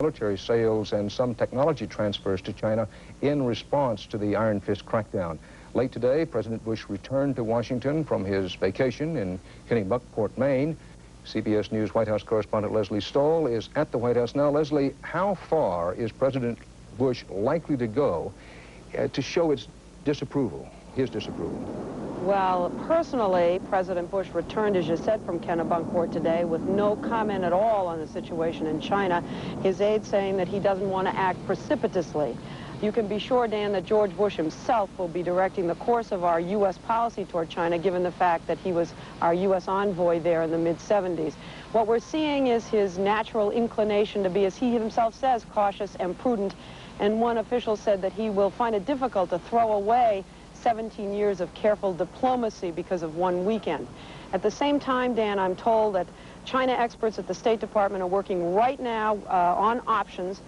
military sales and some technology transfers to China in response to the Iron Fist crackdown. Late today, President Bush returned to Washington from his vacation in Kennebunkport, Maine. CBS News White House correspondent Leslie Stahl is at the White House now. Leslie, how far is President Bush likely to go to show his disapproval? Well, personally, President Bush returned, as you said, from Kennebunkport today with no comment at all on the situation in China. His aide saying that he doesn't want to act precipitously. You can be sure, Dan, that George Bush himself will be directing the course of our U.S. policy toward China, given the fact that he was our U.S. envoy there in the mid-'70s. What we're seeing is his natural inclination to be, as he himself says, cautious and prudent. And one official said that he will find it difficult to throw away 17 years of careful diplomacy because of one weekend. At the same time, Dan, I'm told that China experts at the State Department are working right now on options,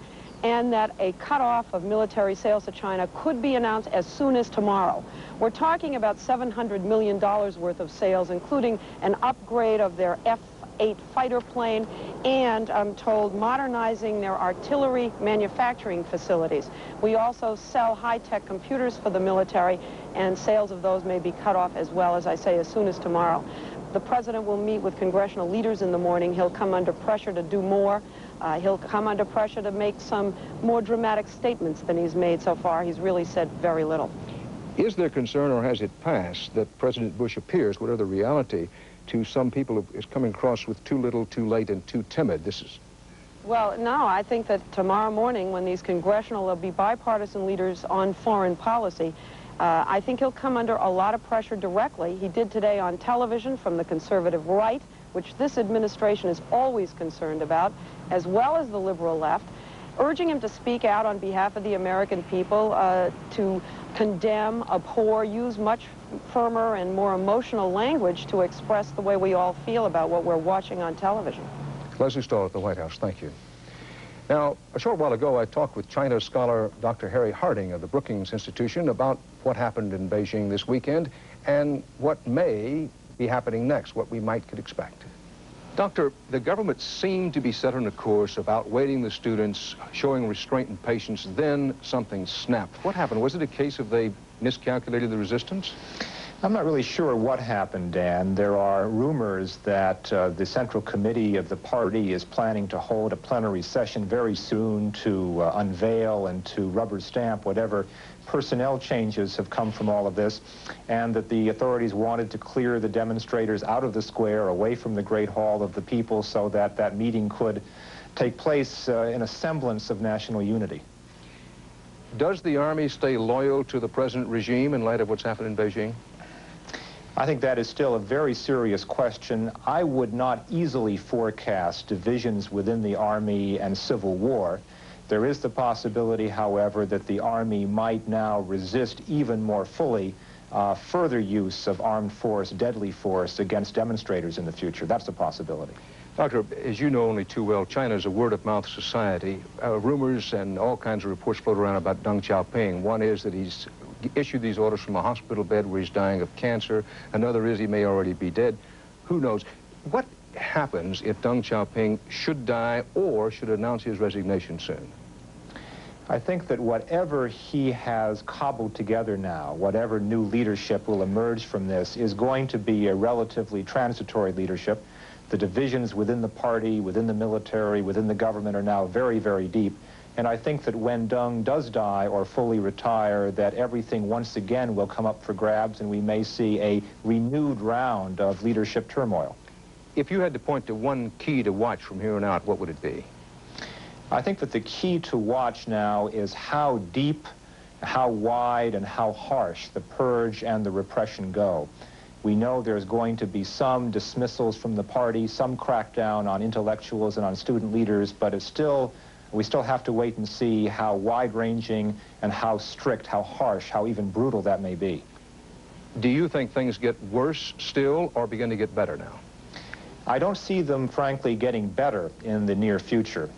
and that a cutoff of military sales to China could be announced as soon as tomorrow. We're talking about $700 million worth of sales, including an upgrade of their F-8 fighter plane, and I'm told modernizing their artillery manufacturing facilities. We also sell high-tech computers for the military, and sales of those may be cut off as well, as I say, as soon as tomorrow. The president will meet with congressional leaders in the morning. He'll come under pressure to do more. He'll come under pressure to make some more dramatic statements than he's made so far. He's really said very little. Is there concern, or has it passed, that President Bush appears, whatever the reality, to some people is coming across with too little, too late, and too timid? Well, no, I think that tomorrow morning, when these there'll be bipartisan leaders on foreign policy, I think he'll come under a lot of pressure directly. He did today on television from the conservative right, which this administration is always concerned about, as well as the liberal left, urging him to speak out on behalf of the American people, to condemn, abhor, use much firmer and more emotional language to express the way we all feel about what we're watching on television. Leslie Stahl at the White House, thank you. Now, a short while ago, I talked with China scholar Dr. Harry Harding of the Brookings Institution about what happened in Beijing this weekend and what may be happening next, what we could expect. Doctor, the government seemed to be set on a course of outweighting the students, showing restraint and patience, then something snapped. What happened? Was it a case of they miscalculated the resistance? I'm not really sure what happened, Dan. There are rumors that the Central Committee of the party is planning to hold a plenary session very soon to unveil and to rubber stamp whatever personnel changes have come from all of this, and that the authorities wanted to clear the demonstrators out of the square, away from the Great Hall of the People, so that that meeting could take place in a semblance of national unity. Does the Army stay loyal to the present regime in light of what's happened in Beijing? I think that is still a very serious question. I would not easily forecast divisions within the Army and civil war. There is the possibility, however, that the Army might now resist even more fully further use of armed force, deadly force, against demonstrators in the future. That's a possibility. Doctor, as you know only too well, China is a word-of-mouth society. Rumors and all kinds of reports float around about Deng Xiaoping. One is that he's issued these orders from a hospital bed where he's dying of cancer. Another is he may already be dead. Who knows? What happens if Deng Xiaoping should die or should announce his resignation soon? I think that whatever he has cobbled together now, whatever new leadership will emerge from this, is going to be a relatively transitory leadership. The divisions within the party, within the military, within the government are now very, very deep. And I think that when Deng does die or fully retire, that everything once again will come up for grabs, and we may see a renewed round of leadership turmoil. If you had to point to one key to watch from here on out, what would it be? I think that the key to watch now is how deep, how wide, and how harsh the purge and the repression go. We know there's going to be some dismissals from the party, some crackdown on intellectuals and on student leaders, but we still have to wait and see how wide-ranging and how strict, how harsh, how even brutal that may be. Do you think things get worse still or begin to get better now? I don't see them, frankly, getting better in the near future.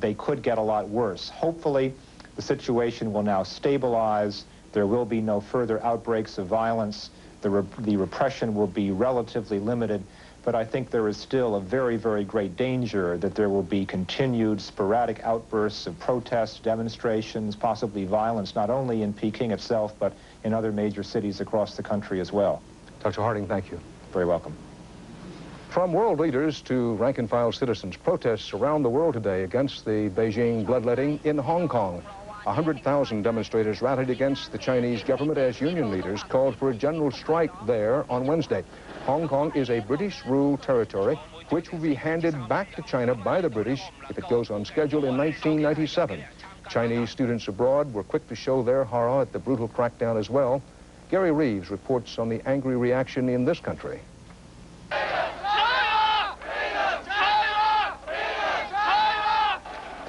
They could get a lot worse. Hopefully, the situation will now stabilize. There will be no further outbreaks of violence. The repression will be relatively limited. but I think there is still a very, very great danger that there will be continued sporadic outbursts of protests, demonstrations, possibly violence, not only in Peking itself, but in other major cities across the country as well. Dr. Harding, thank you. Very welcome. From world leaders to rank-and-file citizens, protests around the world today against the Beijing bloodletting in Hong Kong. 100,000 demonstrators rallied against the Chinese government as union leaders called for a general strike there on Wednesday. Hong Kong is a British-ruled territory which will be handed back to China by the British if it goes on schedule in 1997. Chinese students abroad were quick to show their horror at the brutal crackdown as well. Gary Reeves reports on the angry reaction in this country.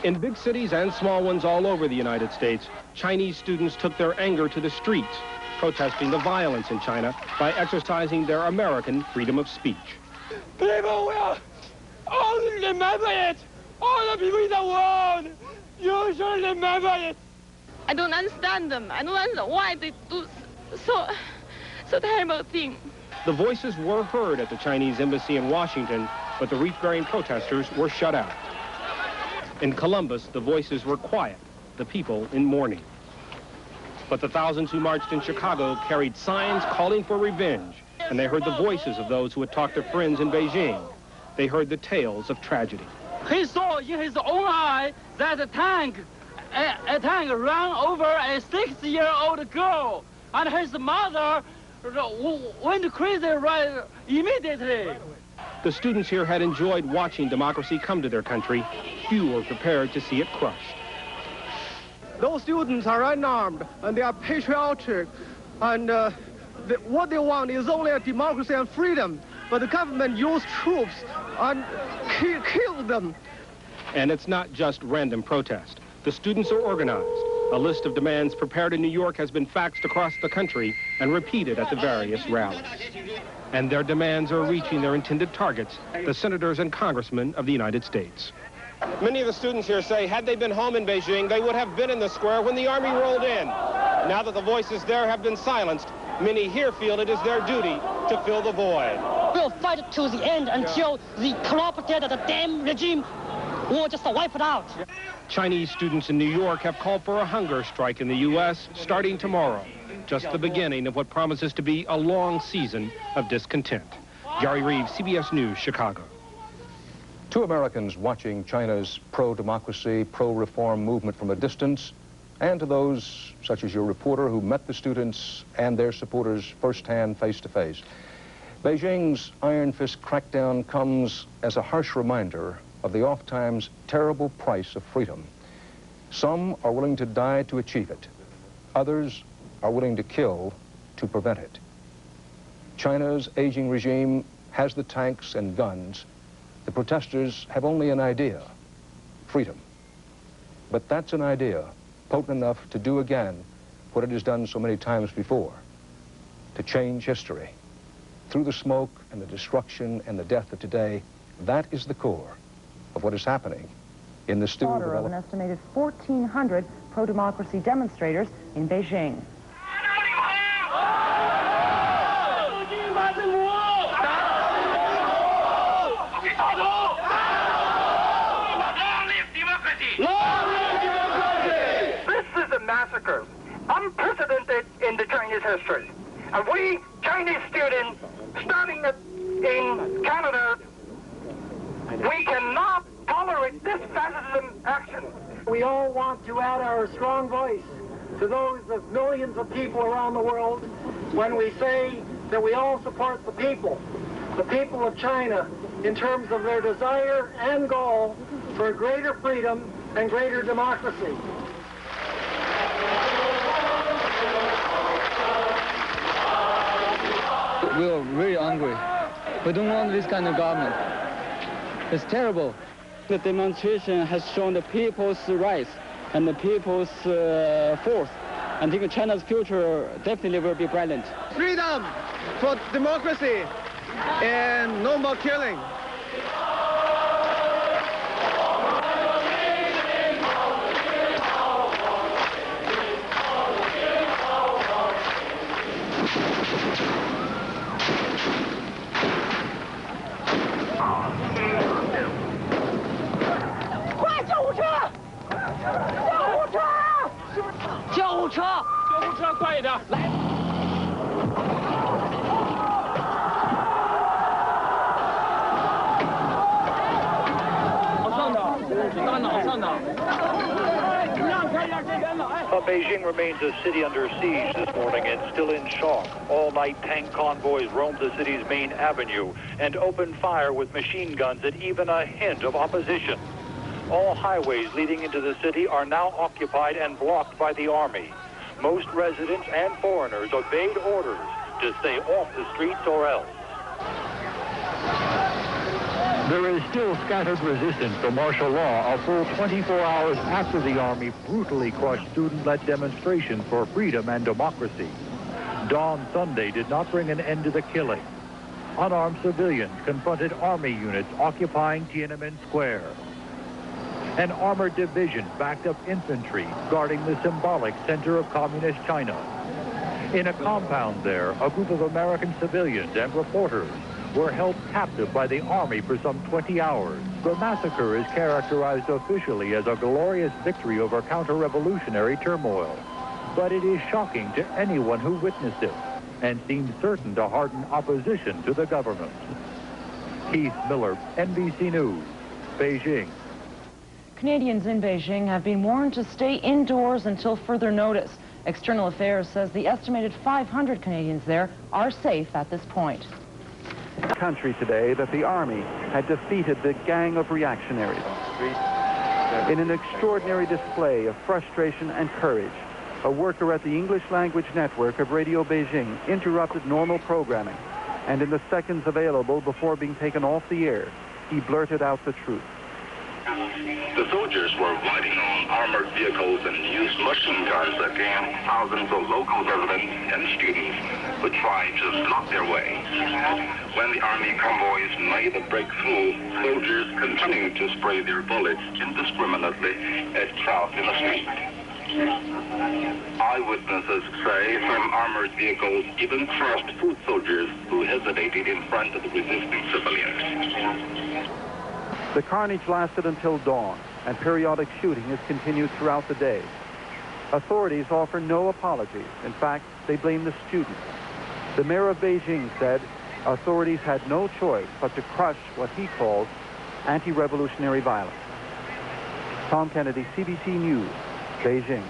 In big cities and small ones all over the United States, Chinese students took their anger to the streets, protesting the violence in China by exercising their American freedom of speech. People will always remember it. All the people in the world, you should remember it. I don't understand them. I don't understand why they do so terrible thing. The voices were heard at the Chinese embassy in Washington, but the wreath-bearing protesters were shut out. In Columbus, the voices were quiet, the people in mourning. But the thousands who marched in Chicago carried signs calling for revenge, and they heard the voices of those who had talked to friends in Beijing. They heard the tales of tragedy. He saw in his own eye that a tank ran over a 6-year-old girl, and his mother went crazy right immediately. The students here had enjoyed watching democracy come to their country. Few were prepared to see it crushed. Those students are unarmed, and they are patriotic, and what they want is only a democracy and freedom. But the government used troops and killed them. And it's not just random protest. The students are organized. A list of demands prepared in New York has been faxed across the country and repeated at the various rallies. And their demands are reaching their intended targets, the senators and congressmen of the United States. Many of the students here say had they been home in Beijing, they would have been in the square when the army rolled in. Now that the voices there have been silenced, many here feel it is their duty to fill the void. We'll fight to the end until the corrupted, the damn regime will just wipe it out. Chinese students in New York have called for a hunger strike in the U.S. starting tomorrow. Just the beginning of what promises to be a long season of discontent. Gary Reeves, CBS News, Chicago. Two Americans watching China's pro-democracy, pro-reform movement from a distance, and to those, such as your reporter, who met the students and their supporters firsthand, face-to-face. Beijing's iron fist crackdown comes as a harsh reminder of the oft-times terrible price of freedom. Some are willing to die to achieve it. Others are willing to kill to prevent it. China's aging regime has the tanks and guns. The protesters have only an idea, freedom. But that's an idea potent enough to do again what it has done so many times before, to change history. Through the smoke and the destruction and the death of today, that is the core of what is happening in the stew of an estimated 1,400 pro-democracy demonstrators in Beijing. This is a massacre, unprecedented in the Chinese history. And we, Chinese students, starting in Canada, we cannot tolerate this fascism action. We all want to add our strong voice to those of millions of people around the world when we say that we all support the people of China, in terms of their desire and goal for greater freedom and greater democracy. We are very angry. We don't want this kind of government. It's terrible. The demonstration has shown the people's rights and the people's force. I think China's future definitely will be brilliant. Freedom for democracy and no more killing. 务车快一点，来。Beijing remains a city under siege this morning and still in shock. All-night tank convoys roamed the city's main avenue and opened fire with machine guns at even a hint of opposition. All highways leading into the city are now occupied and blocked by the army. Most residents and foreigners obeyed orders to stay off the streets or else. There is still scattered resistance to martial law a full 24 hours after the army brutally crushed student-led demonstrations for freedom and democracy. Dawn Sunday did not bring an end to the killing. Unarmed civilians confronted army units occupying Tiananmen Square. An armored division backed up infantry guarding the symbolic center of communist China. In a compound there, a group of American civilians and reporters were held captive by the army for some 20 hours. The massacre is characterized officially as a glorious victory over counter-revolutionary turmoil. But it is shocking to anyone who witnessed it and seems certain to harden opposition to the government. Keith Miller, NBC News, Beijing. Canadians in Beijing have been warned to stay indoors until further notice. External Affairs says the estimated 500 Canadians there are safe at this point. Country today that the army had defeated the gang of reactionaries. In an extraordinary display of frustration and courage, a worker at the English language network of Radio Beijing interrupted normal programming, and in the seconds available before being taken off the air, he blurted out the truth. The soldiers were riding on armored vehicles and used machine guns against thousands of local residents and students who tried to block their way. When the army convoys made a breakthrough, soldiers continued to spray their bullets indiscriminately at crowds in the street. Eyewitnesses say some armored vehicles even crushed foot soldiers who hesitated in front of the resisting civilians. The carnage lasted until dawn, and periodic shooting has continued throughout the day. Authorities offer no apologies. In fact, they blame the students. The mayor of Beijing said authorities had no choice but to crush what he calls anti-revolutionary violence. Tom Kennedy, CBC News, Beijing.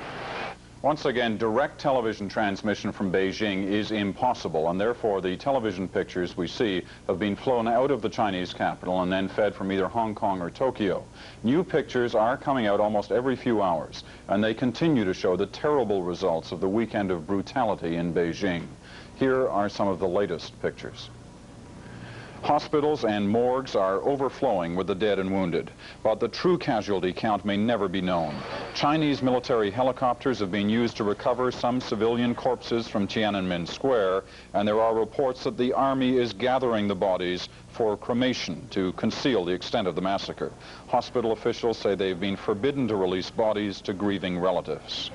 Once again, direct television transmission from Beijing is impossible, and therefore the television pictures we see have been flown out of the Chinese capital and then fed from either Hong Kong or Tokyo. New pictures are coming out almost every few hours, and they continue to show the terrible results of the weekend of brutality in Beijing. Here are some of the latest pictures. Hospitals and morgues are overflowing with the dead and wounded, but the true casualty count may never be known. Chinese military helicopters have been used to recover some civilian corpses from Tiananmen Square, and there are reports that the army is gathering the bodies for cremation to conceal the extent of the massacre. Hospital officials say they've been forbidden to release bodies to grieving relatives.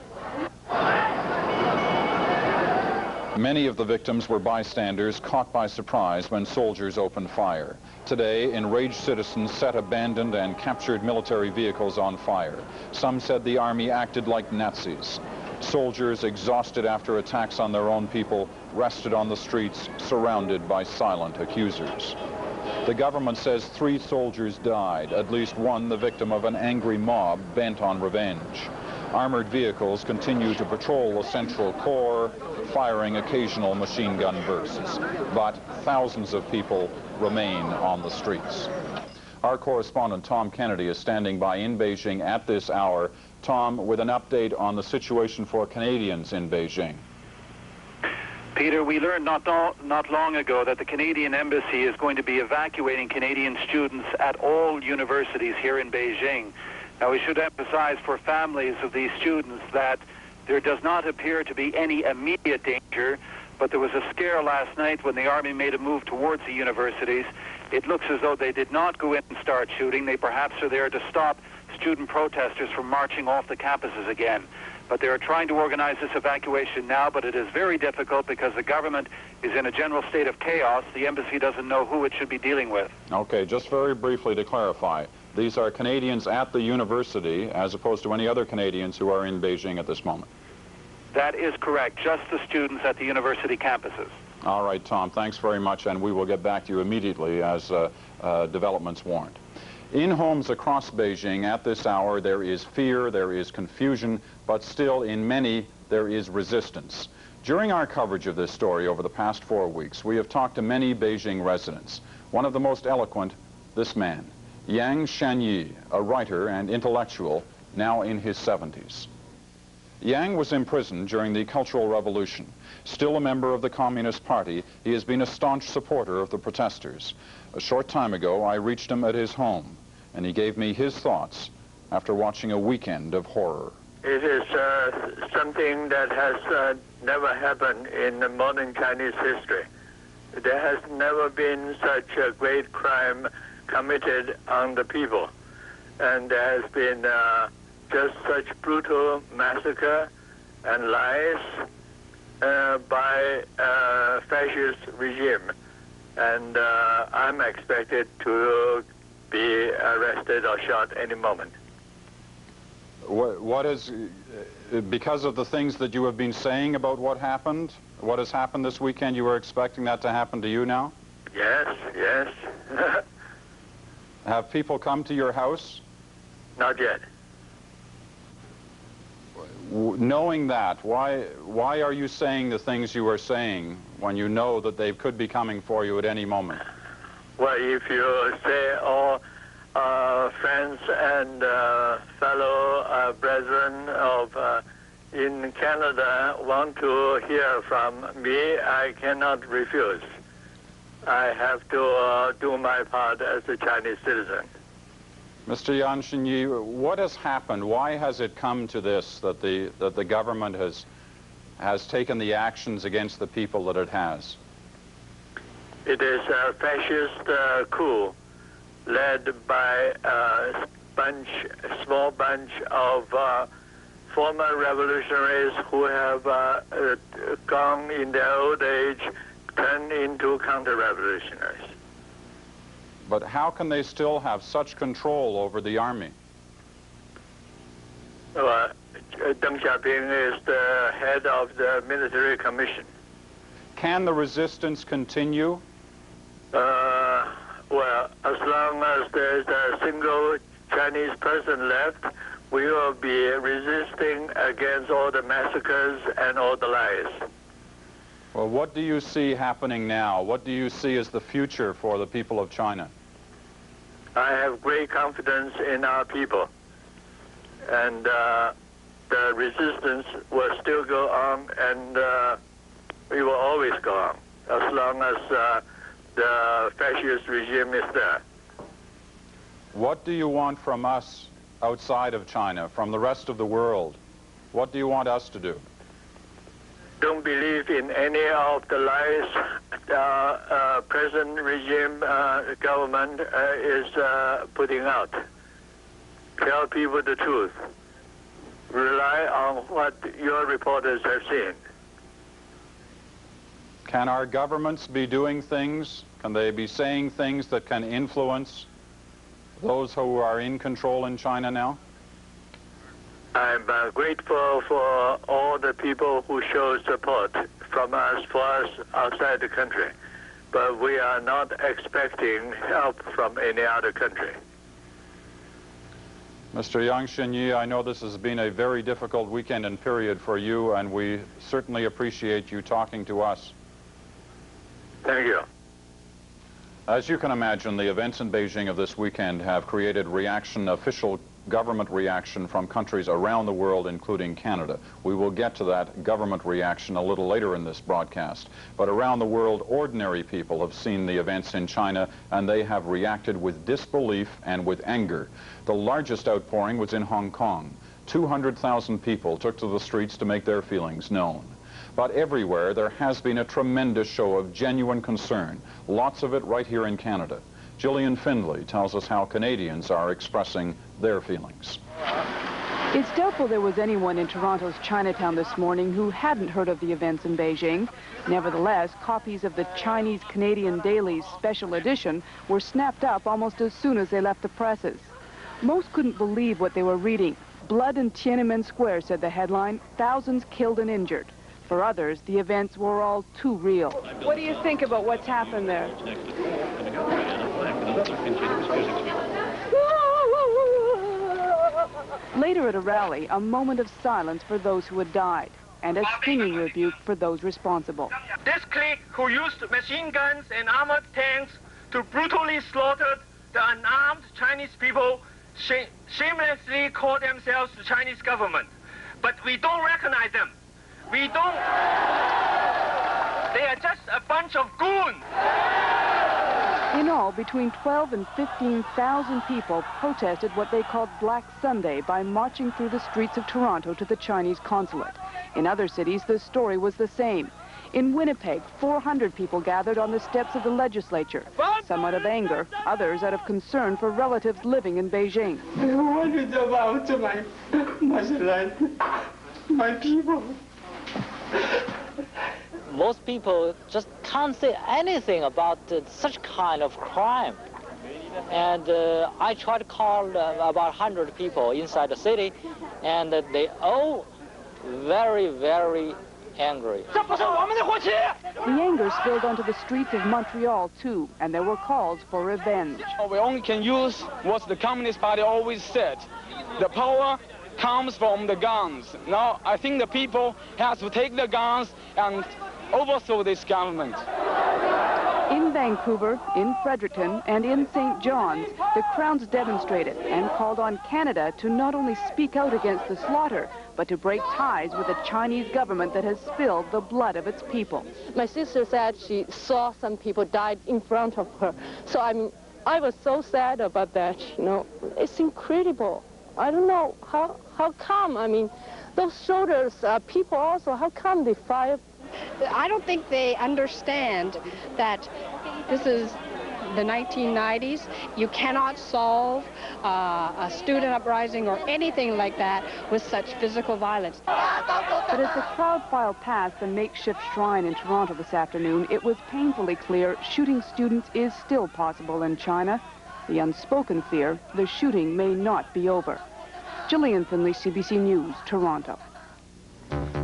Many of the victims were bystanders caught by surprise when soldiers opened fire. Today, enraged citizens set abandoned and captured military vehicles on fire. Some said the army acted like Nazis. Soldiers, exhausted after attacks on their own people, rested on the streets, surrounded by silent accusers. The government says 3 soldiers died, at least one the victim of an angry mob bent on revenge. Armored vehicles continue to patrol the central core, firing occasional machine gun bursts. But thousands of people remain on the streets. Our correspondent Tom Kennedy is standing by in Beijing at this hour. Tom, with an update on the situation for Canadians in Beijing. Peter, we learned not long ago that the Canadian Embassy is going to be evacuating Canadian students at all universities here in Beijing. Now, we should emphasize for families of these students that there does not appear to be any immediate danger, but there was a scare last night when the army made a move towards the universities. It looks as though they did not go in and start shooting. They perhaps are there to stop student protesters from marching off the campuses again. But they are trying to organize this evacuation now, but it is very difficult because the government is in a general state of chaos. The embassy doesn't know who it should be dealing with. Okay, just very briefly to clarify, these are Canadians at the university as opposed to any other Canadians who are in Beijing at this moment. That is correct, just the students at the university campuses. All right, Tom, thanks very much, and we will get back to you immediately as developments warrant. In homes across Beijing at this hour, there is fear, there is confusion, but still in many, there is resistance. During our coverage of this story over the past 4 weeks, we have talked to many Beijing residents. One of the most eloquent, this man, Yang Shanyi, a writer and intellectual, now in his 70s. Yang was imprisoned during the Cultural Revolution. Still a member of the Communist Party, he has been a staunch supporter of the protesters. A short time ago, I reached him at his home, and he gave me his thoughts after watching a weekend of horror. It is something that has never happened in the modern Chinese history. There has never been such a great crime committed on the people. And there has been just such brutal massacre and lies by fascist regime. And I'm expected to be arrested or shot any moment. What is, because of the things that you have been saying about what happened, what has happened this weekend, you were expecting that to happen to you now? Yes, yes. Have people come to your house? Not yet. Knowing that, why are you saying the things you are saying when you know that they could be coming for you at any moment? Well, if you say all friends and fellow brethren of in Canada want to hear from me, I cannot refuse. I have to do my part as a Chinese citizen. Mr. Yang Shanyi, what has happened? Why has it come to this, that the government has taken the actions against the people that it has? It is a fascist coup led by a small bunch of former revolutionaries who have gone in their old age, turned into counter-revolutionaries. But how can they still have such control over the army? Well, Deng Xiaoping is the head of the military commission. Can the resistance continue? Well, as long as there's a single Chinese person left, we will be resisting against all the massacres and all the lies. Well, what do you see happening now? What do you see as the future for the people of China? I have great confidence in our people. And the resistance will still go on, and we will always go on, as long as the fascist regime is there. What do you want from us outside of China, from the rest of the world? What do you want us to do? Don't believe in any of the lies the present regime government is putting out. Tell people the truth. Rely on what your reporters have seen. Can our governments be doing things? Can they be saying things that can influence those who are in control in China now? I'm grateful for all the people who show support from us, for us outside the country. But we are not expecting help from any other country. Mr. Yang Shanyi, I know this has been a very difficult weekend and period for you, and we certainly appreciate you talking to us. Thank you. As you can imagine, the events in Beijing of this weekend have created reaction, official government reaction from countries around the world, including Canada. We will get to that government reaction a little later in this broadcast. But around the world, ordinary people have seen the events in China, and they have reacted with disbelief and with anger. The largest outpouring was in Hong Kong. 200,000 people took to the streets to make their feelings known. But everywhere, there has been a tremendous show of genuine concern, lots of it right here in Canada. Gillian Findlay tells us how Canadians are expressing their feelings. It's doubtful there was anyone in Toronto's Chinatown this morning who hadn't heard of the events in Beijing. Nevertheless, copies of the Chinese-Canadian Daily's special edition were snapped up almost as soon as they left the presses. Most couldn't believe what they were reading. Blood in Tiananmen Square, said the headline, thousands killed and injured. For others, the events were all too real. What do you think about what's happened there? Later at a rally, a moment of silence for those who had died, and a stinging rebuke for those responsible. This clique who used machine guns and armored tanks to brutally slaughter the unarmed Chinese people shamelessly call themselves the Chinese government. But we don't recognize them. We don't. They are just a bunch of goons. In all, between 12 and 15,000 people protested what they called Black Sunday by marching through the streets of Toronto to the Chinese consulate. In other cities, the story was the same. In Winnipeg, 400 people gathered on the steps of the legislature, some out of anger, others out of concern for relatives living in Beijing. What is about my land, my people? Most people just can't say anything about such kind of crime. And I tried to call about 100 people inside the city, and they all very, very angry. The anger spilled onto the streets of Montreal, too, and there were calls for revenge. We only can use what the Communist Party always said. The power comes from the guns. Now, I think the people have to take the guns and overthrow this government. In Vancouver, in Fredericton, and in St. John's, the crowds demonstrated and called on Canada to not only speak out against the slaughter, but to break ties with a Chinese government that has spilled the blood of its people. My sister said she saw some people died in front of her. So I was so sad about that, you know. It's incredible. I don't know how come, I mean, those soldiers, people also, how come they fire? I don't think they understand that this is the 1990s. You cannot solve a student uprising or anything like that with such physical violence. But as the crowd filed past the makeshift shrine in Toronto this afternoon, it was painfully clear shooting students is still possible in China. The unspoken fear, the shooting may not be over. Gillian Finley, CBC News, Toronto.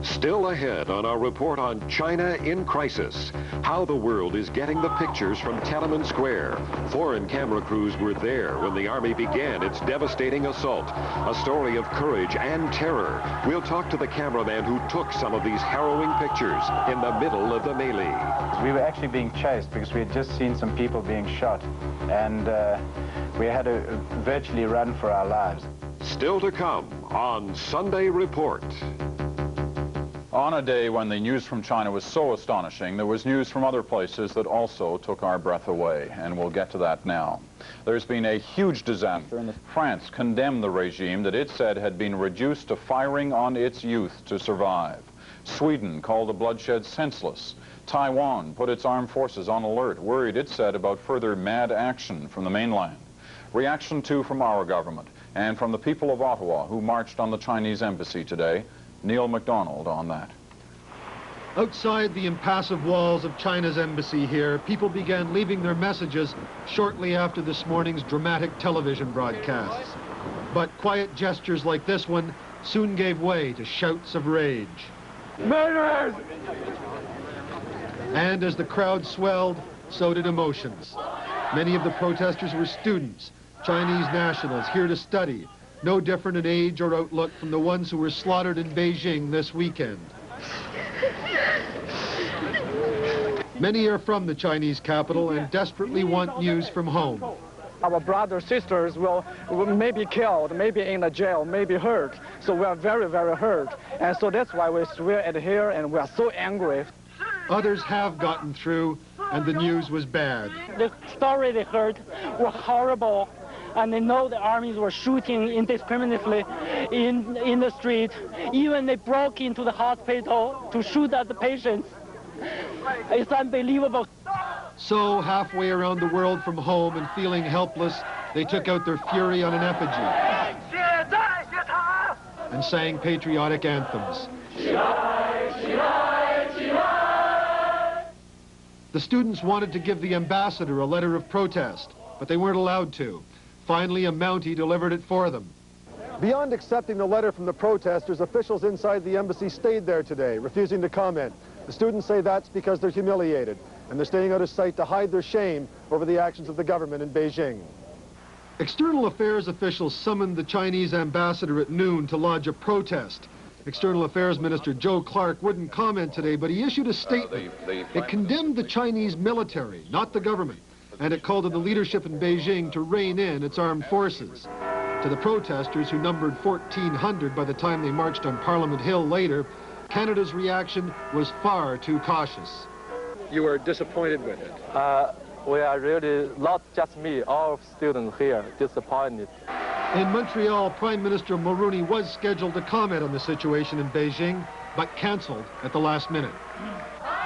Still ahead on our report on China in crisis, how the world is getting the pictures from Tiananmen Square. Foreign camera crews were there when the army began its devastating assault. A story of courage and terror. We'll talk to the cameraman who took some of these harrowing pictures in the middle of the melee. We were actually being chased because we had just seen some people being shot, and we had to virtually run for our lives. Still to come on Sunday Report. On a day when the news from China was so astonishing, there was news from other places that also took our breath away, and we'll get to that now. There's been a huge disaster, and France condemned the regime that it said had been reduced to firing on its youth to survive. Sweden called the bloodshed senseless. Taiwan put its armed forces on alert, worried, it said, about further mad action from the mainland. Reaction, too, from our government and from the people of Ottawa who marched on the Chinese embassy today. Neil MacDonald on that. Outside the impassive walls of China's embassy here, people began leaving their messages shortly after this morning's dramatic television broadcasts. But quiet gestures like this one soon gave way to shouts of rage. Murderers! And as the crowd swelled, so did emotions. Many of the protesters were students, Chinese nationals here to study, no different in age or outlook from the ones who were slaughtered in Beijing this weekend. Many are from the Chinese capital and desperately want news from home. Our brothers, sisters will maybe killed, maybe in the jail, maybe hurt. So we are very, very hurt. And so that's why we swear at here and we are so angry. Others have gotten through and the news was bad. The story they heard were horrible. And they know the armies were shooting indiscriminately in the street. Even they broke into the hospital to shoot at the patients. It's unbelievable. So halfway around the world from home and feeling helpless, they took out their fury on an effigy and sang patriotic anthems. The students wanted to give the ambassador a letter of protest, but they weren't allowed to. Finally, a Mountie delivered it for them. Beyond accepting the letter from the protesters, officials inside the embassy stayed there today, refusing to comment. The students say that's because they're humiliated, and they're staying out of sight to hide their shame over the actions of the government in Beijing. External Affairs officials summoned the Chinese ambassador at noon to lodge a protest. External Affairs Minister Joe Clark wouldn't comment today, but he issued a statement. It condemned the Chinese military, not the government, and it called on the leadership in Beijing to rein in its armed forces. To the protesters, who numbered 1,400 by the time they marched on Parliament Hill later, Canada's reaction was far too cautious. You were disappointed with it? We are really, not just me, all students here, disappointed. In Montreal, Prime Minister Mulroney was scheduled to comment on the situation in Beijing, but cancelled at the last minute.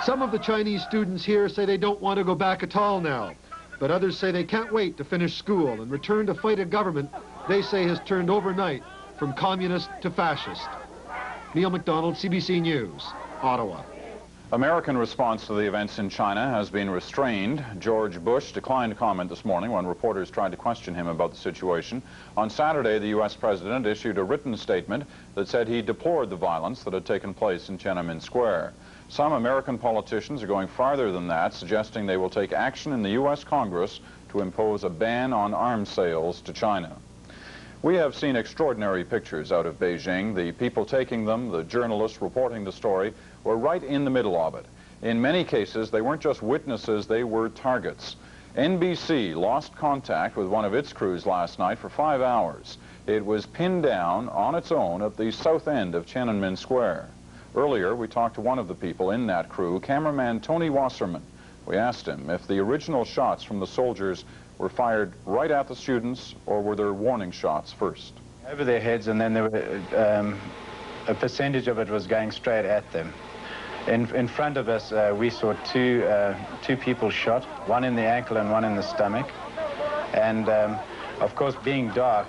Some of the Chinese students here say they don't want to go back at all now, but others say they can't wait to finish school and return to fight a government they say has turned overnight from communist to fascist. Neil MacDonald, CBC News, Ottawa. American response to the events in China has been restrained. George Bush declined comment this morning when reporters tried to question him about the situation. On Saturday, the U.S. president issued a written statement that said he deplored the violence that had taken place in Tiananmen Square. Some American politicians are going farther than that, suggesting they will take action in the U.S. Congress to impose a ban on arms sales to China. We have seen extraordinary pictures out of Beijing. The people taking them, the journalists reporting the story, were right in the middle of it. In many cases, they weren't just witnesses, they were targets. NBC lost contact with one of its crews last night for 5 hours. It was pinned down on its own at the south end of Tiananmen Square. Earlier, we talked to one of the people in that crew, cameraman Tony Wasserman. We asked him if the original shots from the soldiers were fired right at the students, or were there warning shots first? Over their heads, and then there were, a percentage of it was going straight at them. In front of us, we saw two people shot, one in the ankle and one in the stomach. And of course, being dark,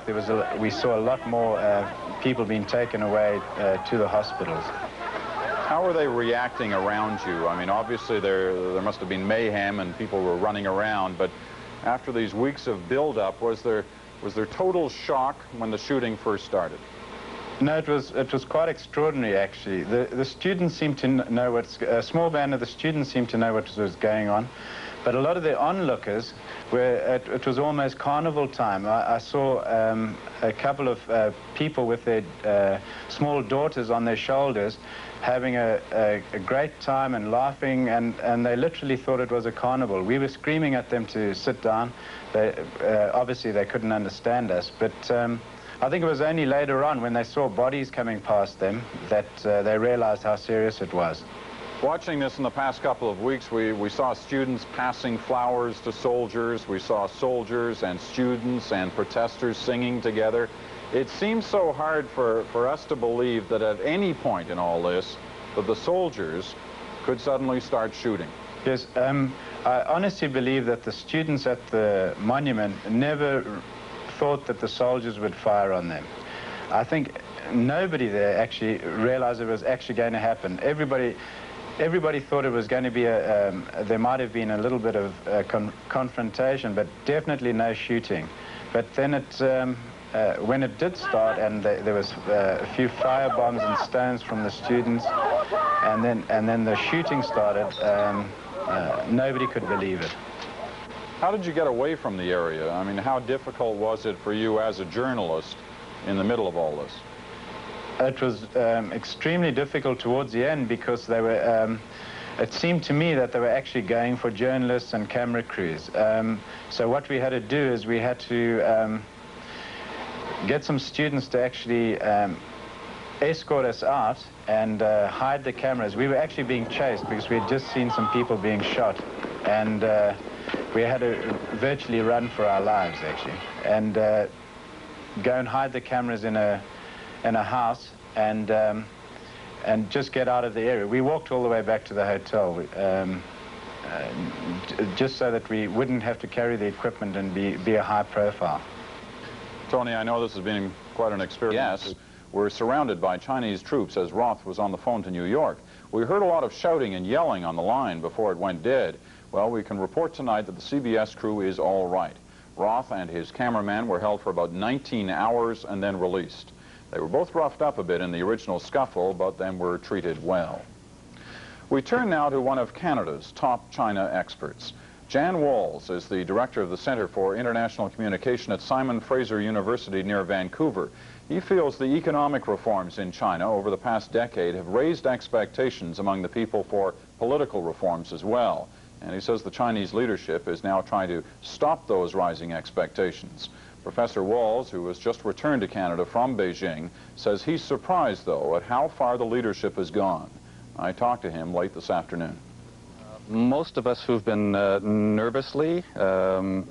we saw a lot more people being taken away to the hospitals. How were they reacting around you? I mean, obviously there must have been mayhem and people were running around, but after these weeks of build-up, was there total shock when the shooting first started? No, it was quite extraordinary, actually. The students seemed to know a small band of the students seemed to know what was going on, but a lot of the onlookers it was almost carnival time. I saw a couple of people with their small daughters on their shoulders having a great time and laughing, and they literally thought it was a carnival. We were screaming at them to sit down. Obviously they couldn't understand us, but I think it was only later on when they saw bodies coming past them that they realized how serious it was. Watching this in the past couple of weeks, we saw students passing flowers to soldiers. We saw soldiers and students and protesters singing together. It seems so hard for us to believe that at any point in all this, that the soldiers could suddenly start shooting. Yes, I honestly believe that the students at the monument never thought that the soldiers would fire on them. I think nobody there actually realized it was actually going to happen. Everybody thought it was going to be there might have been a little bit of confrontation, but definitely no shooting. But then when it did start, and there was a few fire bombs and stones from the students, and then the shooting started, nobody could believe it. How did you get away from the area? I mean, how difficult was it for you as a journalist in the middle of all this? It was extremely difficult towards the end because they were, it seemed to me that they were actually going for journalists and camera crews. So what we had to do is we had to get some students to actually escort us out and hide the cameras. We were actually being chased because we had just seen some people being shot, and we had to virtually run for our lives, actually, and go and hide the cameras in a house and just get out of the area. We walked all the way back to the hotel just so that we wouldn't have to carry the equipment and be a high profile. Tony, I know this has been quite an experience. Yes, we're surrounded by Chinese troops as Roth was on the phone to New York. We heard a lot of shouting and yelling on the line before it went dead. Well, we can report tonight that the CBS crew is all right. Roth and his cameraman were held for about 19 hours and then released. They were both roughed up a bit in the original scuffle, but then were treated well. We turn now to one of Canada's top China experts. Jan Walls is the director of the Center for International Communication at Simon Fraser University near Vancouver. He feels the economic reforms in China over the past decade have raised expectations among the people for political reforms as well. And he says the Chinese leadership is now trying to stop those rising expectations. Professor Walls, who has just returned to Canada from Beijing, says he's surprised, though, at how far the leadership has gone. I talked to him late this afternoon. Most of us who've been nervously and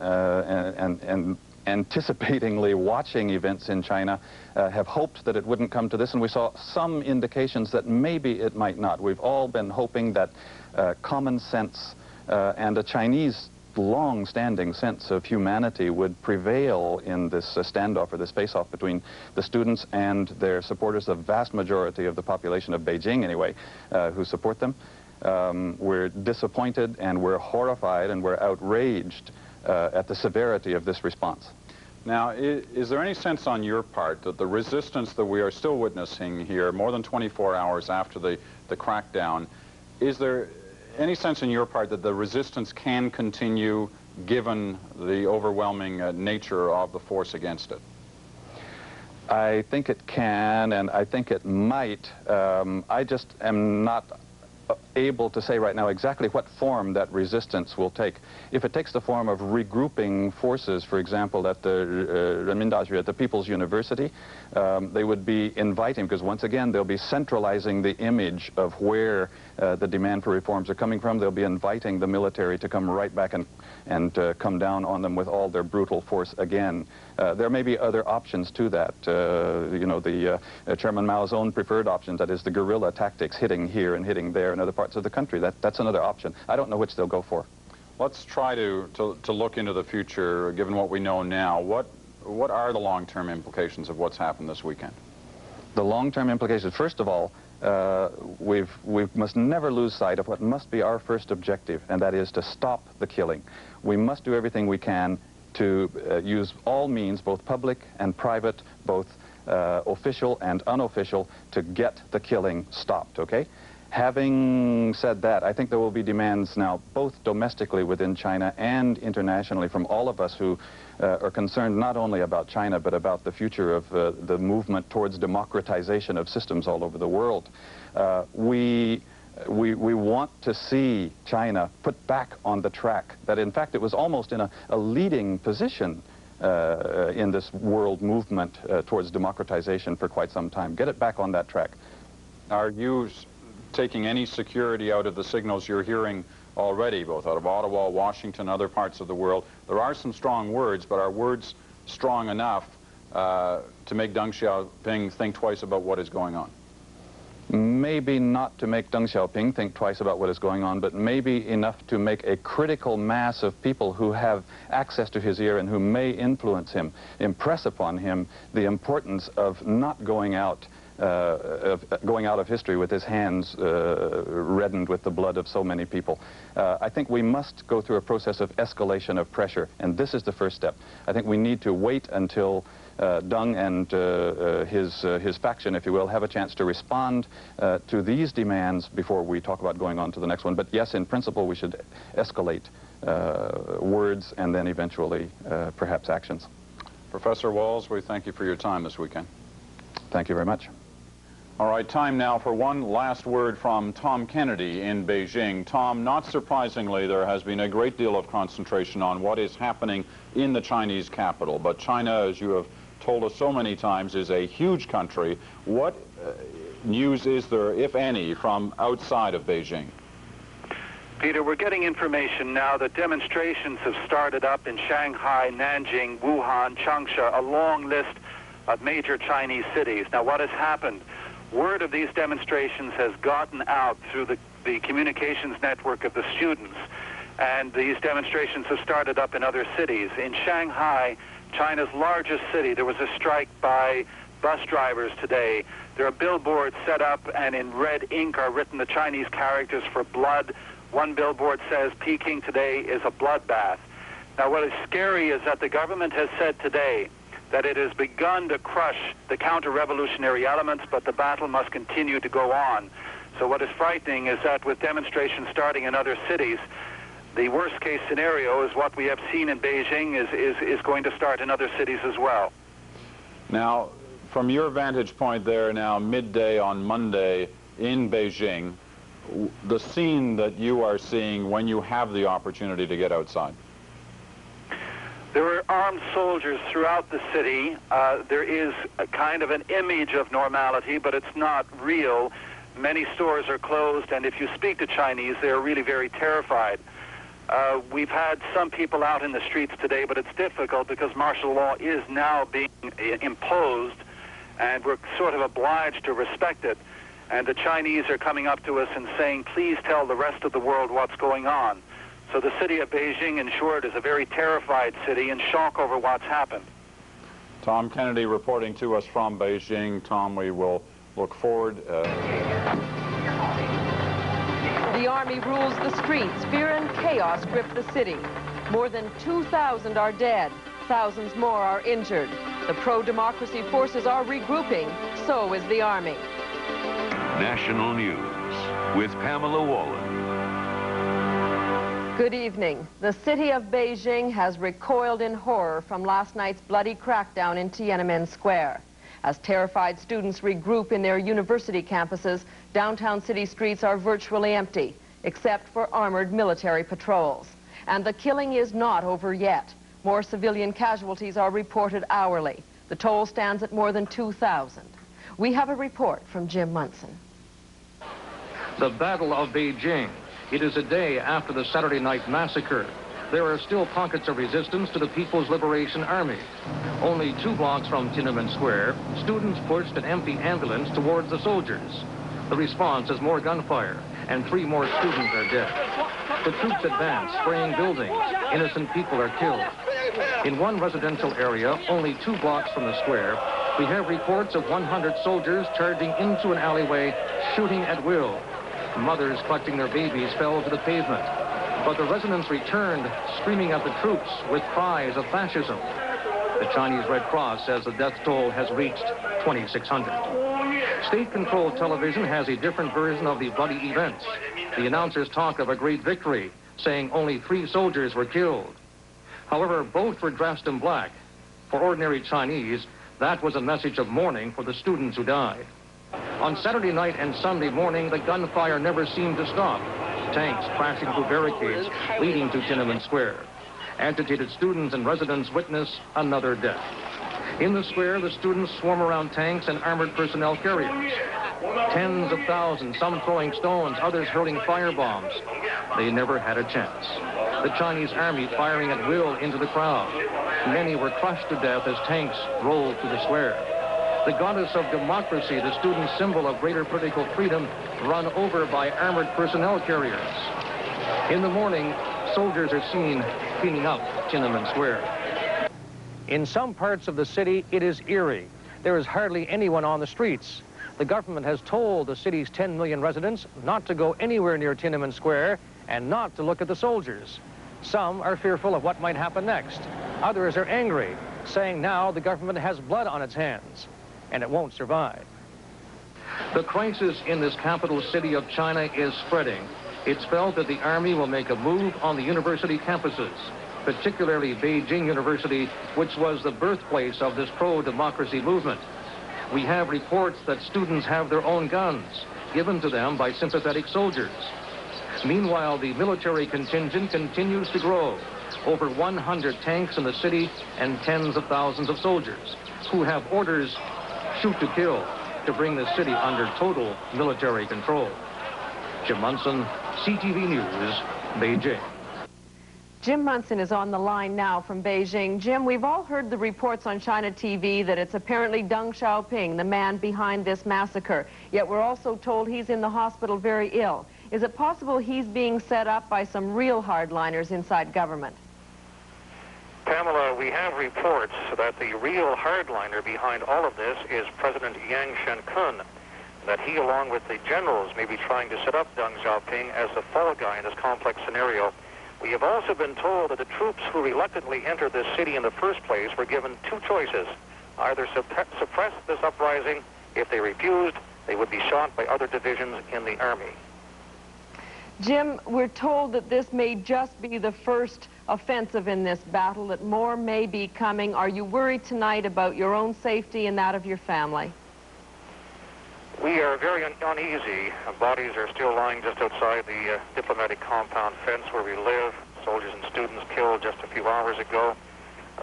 anticipatingly watching events in China have hoped that it wouldn't come to this, and we saw some indications that maybe it might not. We've all been hoping that common sense and a Chinese long-standing sense of humanity would prevail in this standoff or this face-off between the students and their supporters, the vast majority of the population of Beijing anyway, who support them. We're disappointed and we're horrified and we're outraged at the severity of this response. Now, is there any sense on your part that the resistance that we are still witnessing here, more than 24 hours after the crackdown, is there any sense on your part that the resistance can continue given the overwhelming nature of the force against it? I think it can, and I think it might. I just am not able to say right now exactly what form that resistance will take. If it takes the form of regrouping forces, for example, at the Renmin at the People's University, they would be inviting, because once again they'll be centralizing the image of where the demand for reforms are coming from. They'll be inviting the military to come right back and come down on them with all their brutal force again. There may be other options to that. You know, the Chairman Mao's own preferred options, that is the guerrilla tactics, hitting here and hitting there in other parts of the country. That's another option. I don't know which they'll go for. Let's try to look into the future, given what we know now. What are the long-term implications of what's happened this weekend? The long-term implications, first of all, we must never lose sight of what must be our first objective, and that is to stop the killing. We must do everything we can to use all means, both public and private, both official and unofficial, to get the killing stopped, okay? Having said that, I think there will be demands now, both domestically within China and internationally, from all of us who are concerned not only about China, but about the future of the movement towards democratization of systems all over the world. We want to see China put back on the track that, in fact, it was almost in a leading position in this world movement towards democratization for quite some time. Get it back on that track. Are you taking any security out of the signals you're hearing already, both out of Ottawa, Washington, other parts of the world? There are some strong words, but are words strong enough to make Deng Xiaoping think twice about what is going on? Maybe not to make Deng Xiaoping think twice about what is going on, but maybe enough to make a critical mass of people who have access to his ear and who may influence him, impress upon him the importance of not going out of history with his hands reddened with the blood of so many people. I think we must go through a process of escalation of pressure, and this is the first step. I think we need to wait until Deng and his faction, if you will, have a chance to respond to these demands before we talk about going on to the next one. But yes, in principle, we should escalate words and then eventually perhaps actions. Professor Walls, we thank you for your time this weekend. Thank you very much. All right, time now for one last word from Tom Kennedy in Beijing. Tom, not surprisingly, there has been a great deal of concentration on what is happening in the Chinese capital. But China, as you have told us so many times, is a huge country. What news is there, if any, from outside of Beijing? Peter, we're getting information now that demonstrations have started up in Shanghai, Nanjing, Wuhan, Changsha, a long list of major Chinese cities. Now, what has happened? Word of these demonstrations has gotten out through the communications network of the students, and these demonstrations have started up in other cities. In Shanghai, China's largest city, there was a strike by bus drivers today. There are billboards set up, and in red ink are written the Chinese characters for blood. One billboard says, "Peking today is a bloodbath." Now, what is scary is that the government has said today that it has begun to crush the counter-revolutionary elements, but the battle must continue to go on. So what is frightening is that with demonstrations starting in other cities, the worst-case scenario is what we have seen in Beijing is going to start in other cities as well. Now, from your vantage point there now, midday on Monday in Beijing, the scene that you are seeing when you have the opportunity to get outside? There are armed soldiers throughout the city. There is a kind of an image of normality, but it's not real. Many stores are closed, and if you speak to Chinese, they're really very terrified. We've had some people out in the streets today, but it's difficult because martial law is now being imposed, and we're sort of obliged to respect it. And the Chinese are coming up to us and saying, please tell the rest of the world what's going on. So the city of Beijing, in short, is a very terrified city in shock over what's happened. Tom Kennedy reporting to us from Beijing. Tom, we will look forward. The army rules the streets. Fear and chaos grip the city. More than 2,000 are dead. Thousands more are injured. The pro-democracy forces are regrouping. So is the army. National News with Pamela Wallen. Good evening. The city of Beijing has recoiled in horror from last night's bloody crackdown in Tiananmen Square. As terrified students regroup in their university campuses, downtown city streets are virtually empty, except for armored military patrols. And the killing is not over yet. More civilian casualties are reported hourly. The toll stands at more than 2,000. We have a report from Jim Munson. The Battle of Beijing. It is a day after the Saturday night massacre. There are still pockets of resistance to the People's Liberation Army. Only 2 blocks from Tiananmen Square, students pushed an empty ambulance towards the soldiers. The response is more gunfire, and 3 more students are dead. The troops advance, spraying buildings. Innocent people are killed. In one residential area, only 2 blocks from the square, we have reports of 100 soldiers charging into an alleyway, shooting at will. Mothers clutching their babies fell to the pavement. But the residents returned, screaming at the troops with cries of fascism. The Chinese Red Cross says the death toll has reached 2,600. State-controlled television has a different version of the bloody events. The announcers talk of a great victory, saying only 3 soldiers were killed. However, both were dressed in black. For ordinary Chinese, that was a message of mourning for the students who died. On Saturday night and Sunday morning, the gunfire never seemed to stop. Tanks crashing through barricades leading to Tiananmen Square. Agitated students and residents witness another death. In the square, the students swarm around tanks and armored personnel carriers. Tens of thousands, some throwing stones, others hurling firebombs. They never had a chance. The Chinese army firing at will into the crowd. Many were crushed to death as tanks rolled through the square. The goddess of democracy, the student symbol of greater political freedom, run over by armored personnel carriers. In the morning, soldiers are seen cleaning up Tiananmen Square. In some parts of the city, it is eerie. There is hardly anyone on the streets. The government has told the city's 10 million residents not to go anywhere near Tiananmen Square and not to look at the soldiers. Some are fearful of what might happen next. Others are angry, saying now the government has blood on its hands, and it won't survive. The crisis in this capital city of China is spreading. It's felt that the army will make a move on the university campuses, particularly Beijing University, which was the birthplace of this pro-democracy movement. We have reports that students have their own guns, given to them by sympathetic soldiers. Meanwhile, the military contingent continues to grow. Over 100 tanks in the city and tens of thousands of soldiers who have orders, shoot to kill, to bring the city under total military control. Jim Munson, CTV News, Beijing. Jim Munson is on the line now from Beijing. Jim, we've all heard the reports on China TV that it's apparently Deng Xiaoping, the man behind this massacre. Yet we're also told he's in the hospital very ill. Is it possible he's being set up by some real hardliners inside government? Pamela, we have reports that the real hardliner behind all of this is President Yang Shen-kun, that he, along with the generals, may be trying to set up Deng Xiaoping as the fall guy in this complex scenario. We have also been told that the troops who reluctantly entered this city in the first place were given two choices: either suppress this uprising. If they refused, they would be shot by other divisions in the army. Jim, we're told that this may just be the first offensive in this battle, that more may be coming. Are you worried tonight about your own safety and that of your family? We are very uneasy. Bodies are still lying just outside the diplomatic compound fence where we live. Soldiers and students killed just a few hours ago.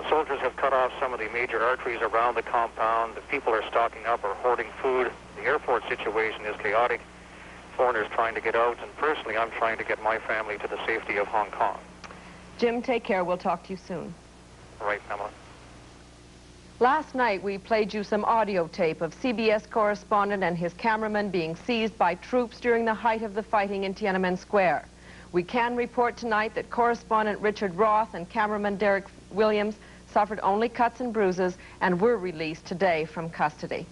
Soldiers have cut off some of the major arteries around the compound. The people are stocking up or hoarding food. The airport situation is chaotic. Foreigners trying to get out, and personally, I'm trying to get my family to the safety of Hong Kong. Jim, take care. We'll talk to you soon. All right, Pamela. Last night, we played you some audio tape of CBS correspondent and his cameraman being seized by troops during the height of the fighting in Tiananmen Square. We can report tonight that correspondent Richard Roth and cameraman Derek Williams suffered only cuts and bruises and were released today from custody.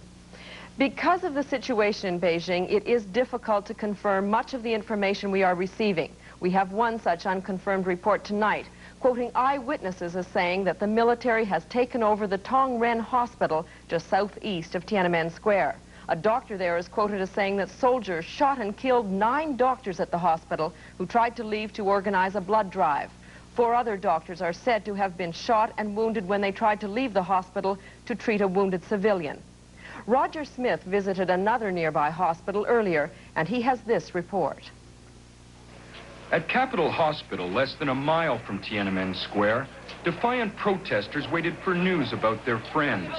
Because of the situation in Beijing, it is difficult to confirm much of the information we are receiving. We have one such unconfirmed report tonight, quoting eyewitnesses as saying that the military has taken over the Tongren Hospital just southeast of Tiananmen Square. A doctor there is quoted as saying that soldiers shot and killed 9 doctors at the hospital who tried to leave to organize a blood drive. 4 other doctors are said to have been shot and wounded when they tried to leave the hospital to treat a wounded civilian. Roger Smith visited another nearby hospital earlier, and he has this report. At Capitol Hospital, less than a mile from Tiananmen Square, defiant protesters waited for news about their friends.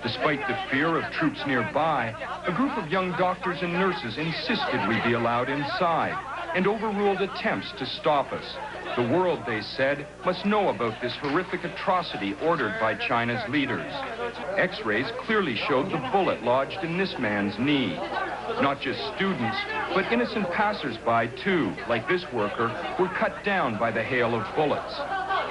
Despite the fear of troops nearby, a group of young doctors and nurses insisted we be allowed inside and overruled attempts to stop us. The world, they said, must know about this horrific atrocity ordered by China's leaders. X-rays clearly showed the bullet lodged in this man's knee. Not just students, but innocent passers-by, too, like this worker, were cut down by the hail of bullets.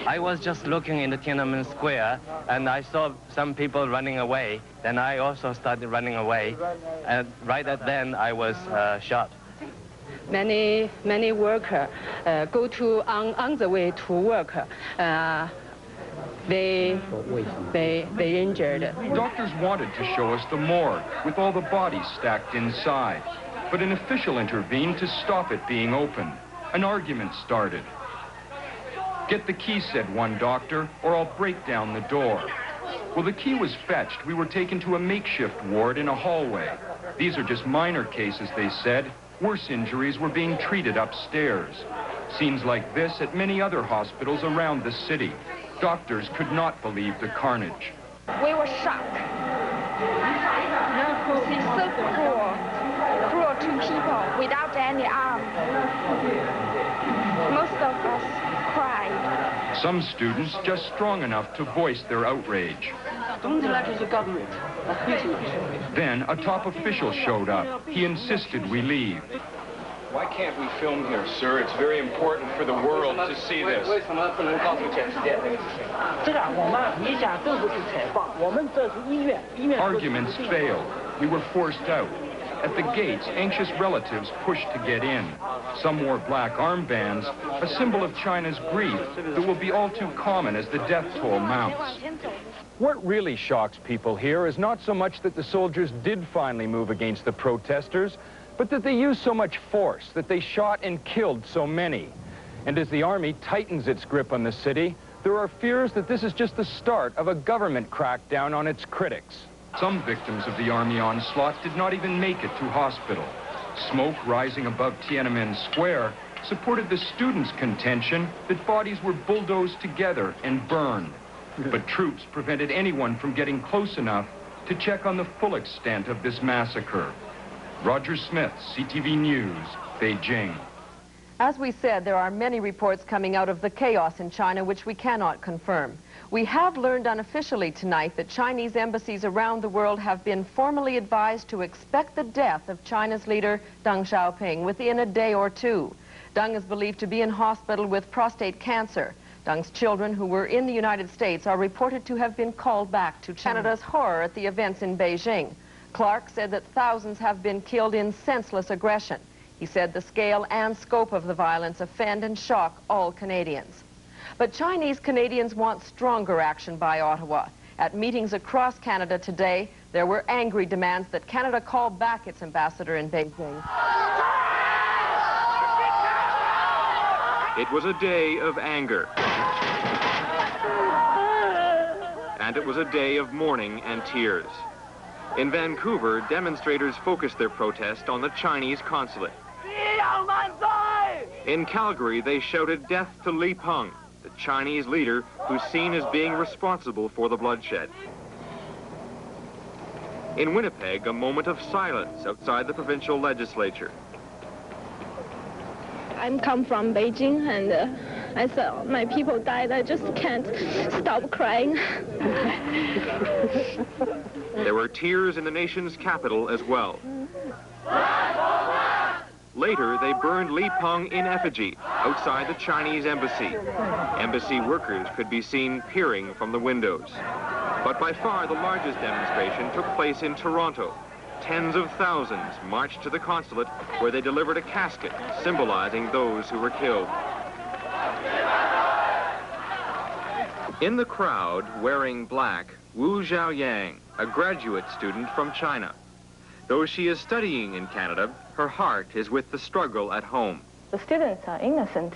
I was just looking in the Tiananmen Square, and I saw some people running away. Then I also started running away, and right at then I was shot. Many workers go to on the way to work. They injured. Doctors wanted to show us the morgue with all the bodies stacked inside, but an official intervened to stop it being open. An argument started. "Get the key," said one doctor, "or I'll break down the door." Well, the key was fetched. We were taken to a makeshift ward in a hallway. These are just minor cases, they said. Worse injuries were being treated upstairs. Scenes like this at many other hospitals around the city. Doctors could not believe the carnage. We were shocked. It's so cruel to people without any arm. Most of us cried. Some students just strong enough to voice their outrage. Then a top official showed up. He insisted we leave. Why can't we film here, sir? It's very important for the world to see this. Arguments failed. We were forced out. At the gates, anxious relatives pushed to get in. Some wore black armbands, a symbol of China's grief that will be all too common as the death toll mounts. What really shocks people here is not so much that the soldiers did finally move against the protesters, but that they used so much force, that they shot and killed so many. And as the army tightens its grip on the city, there are fears that this is just the start of a government crackdown on its critics. Some victims of the army onslaught did not even make it to hospital. Smoke rising above Tiananmen Square supported the students' contention that bodies were bulldozed together and burned. But troops prevented anyone from getting close enough to check on the full extent of this massacre. Roger Smith, CTV News, Beijing. As we said, there are many reports coming out of the chaos in China which we cannot confirm. We have learned unofficially tonight that Chinese embassies around the world have been formally advised to expect the death of China's leader Deng Xiaoping within a day or two. Deng is believed to be in hospital with prostate cancer. Deng's children who were in the United States are reported to have been called back to China. Canada's horror at the events in Beijing. Clark said that thousands have been killed in senseless aggression. He said the scale and scope of the violence offend and shock all Canadians. But Chinese Canadians want stronger action by Ottawa. At meetings across Canada today, there were angry demands that Canada call back its ambassador in Beijing. It was a day of anger. And it was a day of mourning and tears. In Vancouver, demonstrators focused their protest on the Chinese consulate. In Calgary, they shouted death to Li Peng, the Chinese leader who's seen as being responsible for the bloodshed. In Winnipeg, a moment of silence outside the provincial legislature. I come from Beijing, and I saw my people died. I just can't stop crying. There were tears in the nation's capital as well. Later, they burned Li Peng in effigy outside the Chinese embassy. Embassy workers could be seen peering from the windows. But by far the largest demonstration took place in Toronto. Tens of thousands marched to the consulate where they delivered a casket symbolizing those who were killed. In the crowd, wearing black, Wu Xiaoyang, a graduate student from China. Though she is studying in Canada, her heart is with the struggle at home. The students are innocent.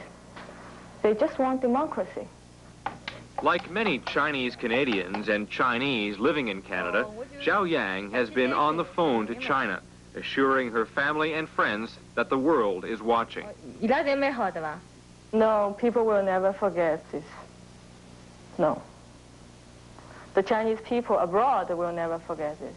They just want democracy. Like many Chinese Canadians and Chinese living in Canada, Zhao Yang has been on the phone to China, assuring her family and friends that the world is watching. No, people will never forget this. No. The Chinese people abroad will never forget this.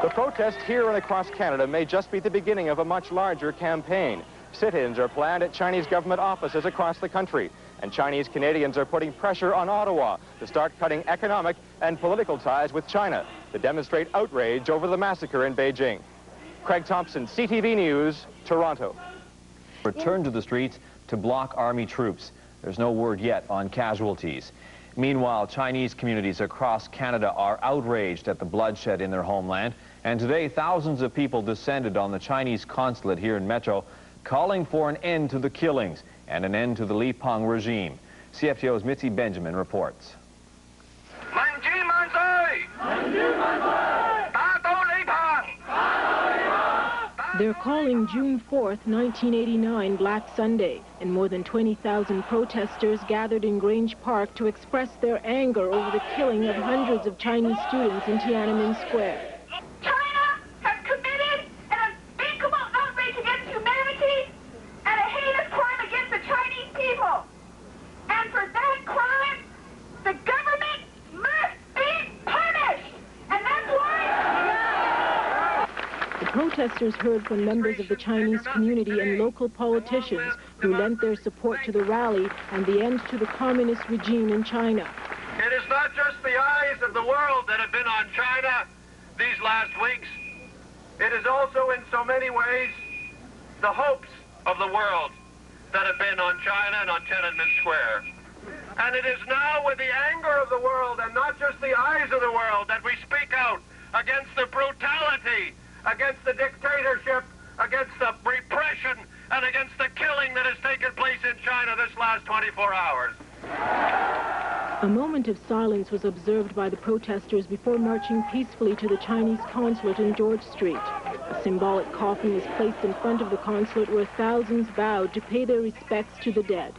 The protest here and across Canada may just be the beginning of a much larger campaign. Sit-ins are planned at Chinese government offices across the country, and Chinese Canadians are putting pressure on Ottawa to start cutting economic and political ties with China to demonstrate outrage over the massacre in Beijing. Craig Thompson, CTV News, Toronto. Returned to the streets to block army troops. There's no word yet on casualties. Meanwhile, Chinese communities across Canada are outraged at the bloodshed in their homeland, and today thousands of people descended on the Chinese consulate here in Metro, calling for an end to the killings and an end to the Li Peng regime. CFTO's Mitzi Benjamin reports. They're calling June 4th, 1989, Black Sunday, and more than 20,000 protesters gathered in Grange Park to express their anger over the killing of hundreds of Chinese students in Tiananmen Square. China has committed an unspeakable outrage against humanity and a heinous crime against the Chinese people. And for that crime, the government must be punished. And that's why... The protesters heard from members of the Chinese community and local politicians who lent their support to the rally and the end to the communist regime in China. It is not just the eyes of the world that have been on China these last weeks. It is also, in so many ways, the hopes of the world that have been on China and on Tiananmen Square. And it is now with the anger of the world and not just the eyes of the world that we speak out against the brutality, against the dictatorship, against the repression, and against the killing that has taken place in China this last 24 hours. A moment of silence was observed by the protesters before marching peacefully to the Chinese consulate in George Street. A symbolic coffin was placed in front of the consulate where thousands bowed to pay their respects to the dead.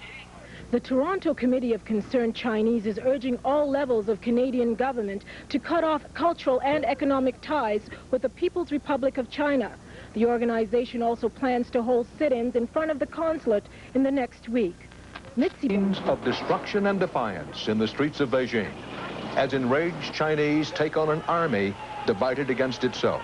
The Toronto Committee of Concerned Chinese is urging all levels of Canadian government to cut off cultural and economic ties with the People's Republic of China. The organization also plans to hold sit-ins in front of the consulate in the next week. Scenes of destruction and defiance in the streets of Beijing as enraged Chinese take on an army divided against itself.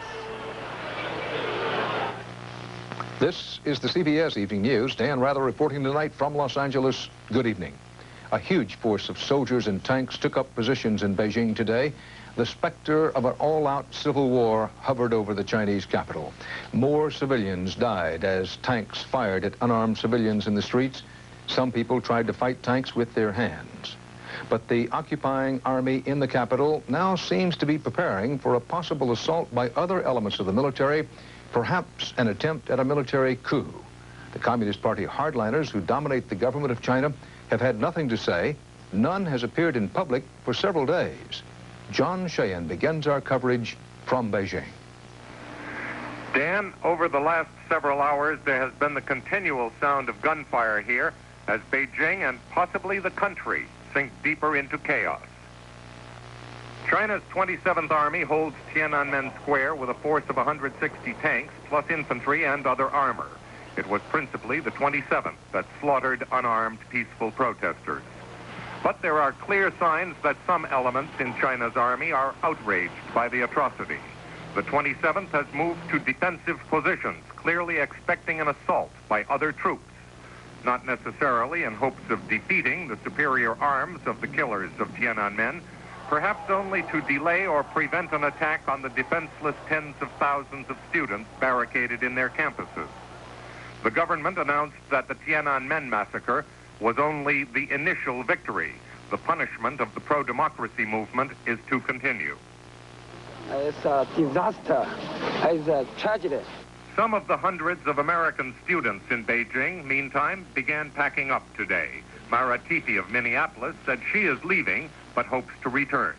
This is the CBS Evening News. Dan Rather reporting tonight from Los Angeles. Good evening. A huge force of soldiers and tanks took up positions in Beijing today. The specter of an all-out civil war hovered over the Chinese capital. More civilians died as tanks fired at unarmed civilians in the streets. Some people tried to fight tanks with their hands. But the occupying army in the capital now seems to be preparing for a possible assault by other elements of the military, perhaps an attempt at a military coup. The Communist Party hardliners who dominate the government of China have had nothing to say. None has appeared in public for several days. John Sheehan begins our coverage from Beijing. Dan, over the last several hours, there has been the continual sound of gunfire here as Beijing and possibly the country sink deeper into chaos. China's 27th Army holds Tiananmen Square with a force of 160 tanks, plus infantry and other armor. It was principally the 27th that slaughtered unarmed, peaceful protesters. But there are clear signs that some elements in China's army are outraged by the atrocity. The 27th has moved to defensive positions, clearly expecting an assault by other troops, not necessarily in hopes of defeating the superior arms of the killers of Tiananmen, perhaps only to delay or prevent an attack on the defenseless tens of thousands of students barricaded in their campuses. The government announced that the Tiananmen massacre was only the initial victory. The punishment of the pro-democracy movement is to continue. It's a disaster. It's a tragedy. Some of the hundreds of American students in Beijing, meantime, began packing up today. Mara Tifi of Minneapolis said she is leaving, but hopes to return.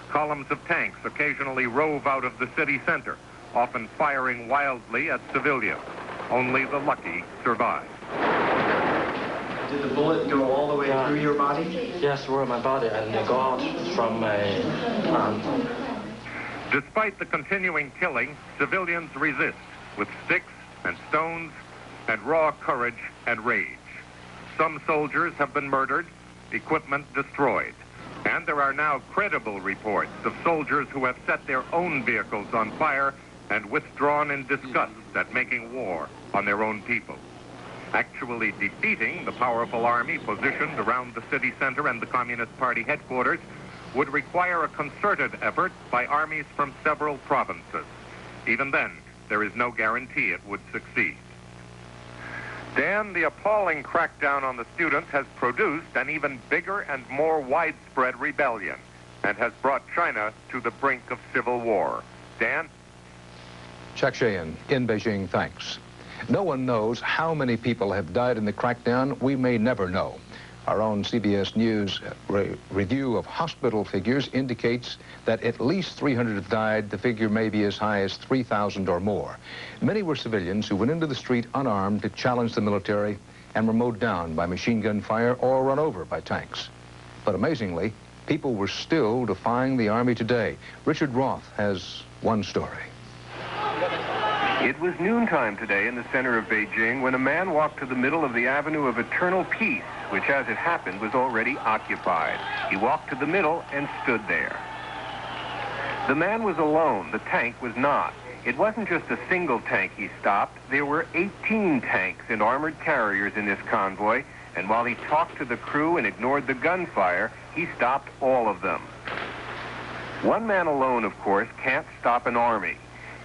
Columns of tanks occasionally rove out of the city center, often firing wildly at civilians. Only the lucky survive. Did the bullet go all the way through your body? Yes, through my body, and it go out from my arm. Despite the continuing killing, civilians resist with sticks and stones and raw courage and rage. Some soldiers have been murdered, equipment destroyed, and there are now credible reports of soldiers who have set their own vehicles on fire and withdrawn in disgust at making war on their own people. Actually defeating the powerful army positioned around the city center and the Communist Party headquarters would require a concerted effort by armies from several provinces. Even then, there is no guarantee it would succeed. Dan, the appalling crackdown on the students has produced an even bigger and more widespread rebellion and has brought China to the brink of civil war. Dan? Chuck Sheehan in Beijing, thanks. No one knows how many people have died in the crackdown. We may never know. Our own CBS News review of hospital figures indicates that at least 300 have died. The figure may be as high as 3,000 or more. Many were civilians who went into the street unarmed to challenge the military and were mowed down by machine gun fire or run over by tanks. But amazingly, people were still defying the army today. Richard Roth has one story. It was noontime today in the center of Beijing when a man walked to the middle of the Avenue of Eternal Peace, which, as it happened, was already occupied. He walked to the middle and stood there. The man was alone. The tank was not. It wasn't just a single tank he stopped. There were 18 tanks and armored carriers in this convoy, and while he talked to the crew and ignored the gunfire, he stopped all of them. One man alone, of course, can't stop an army.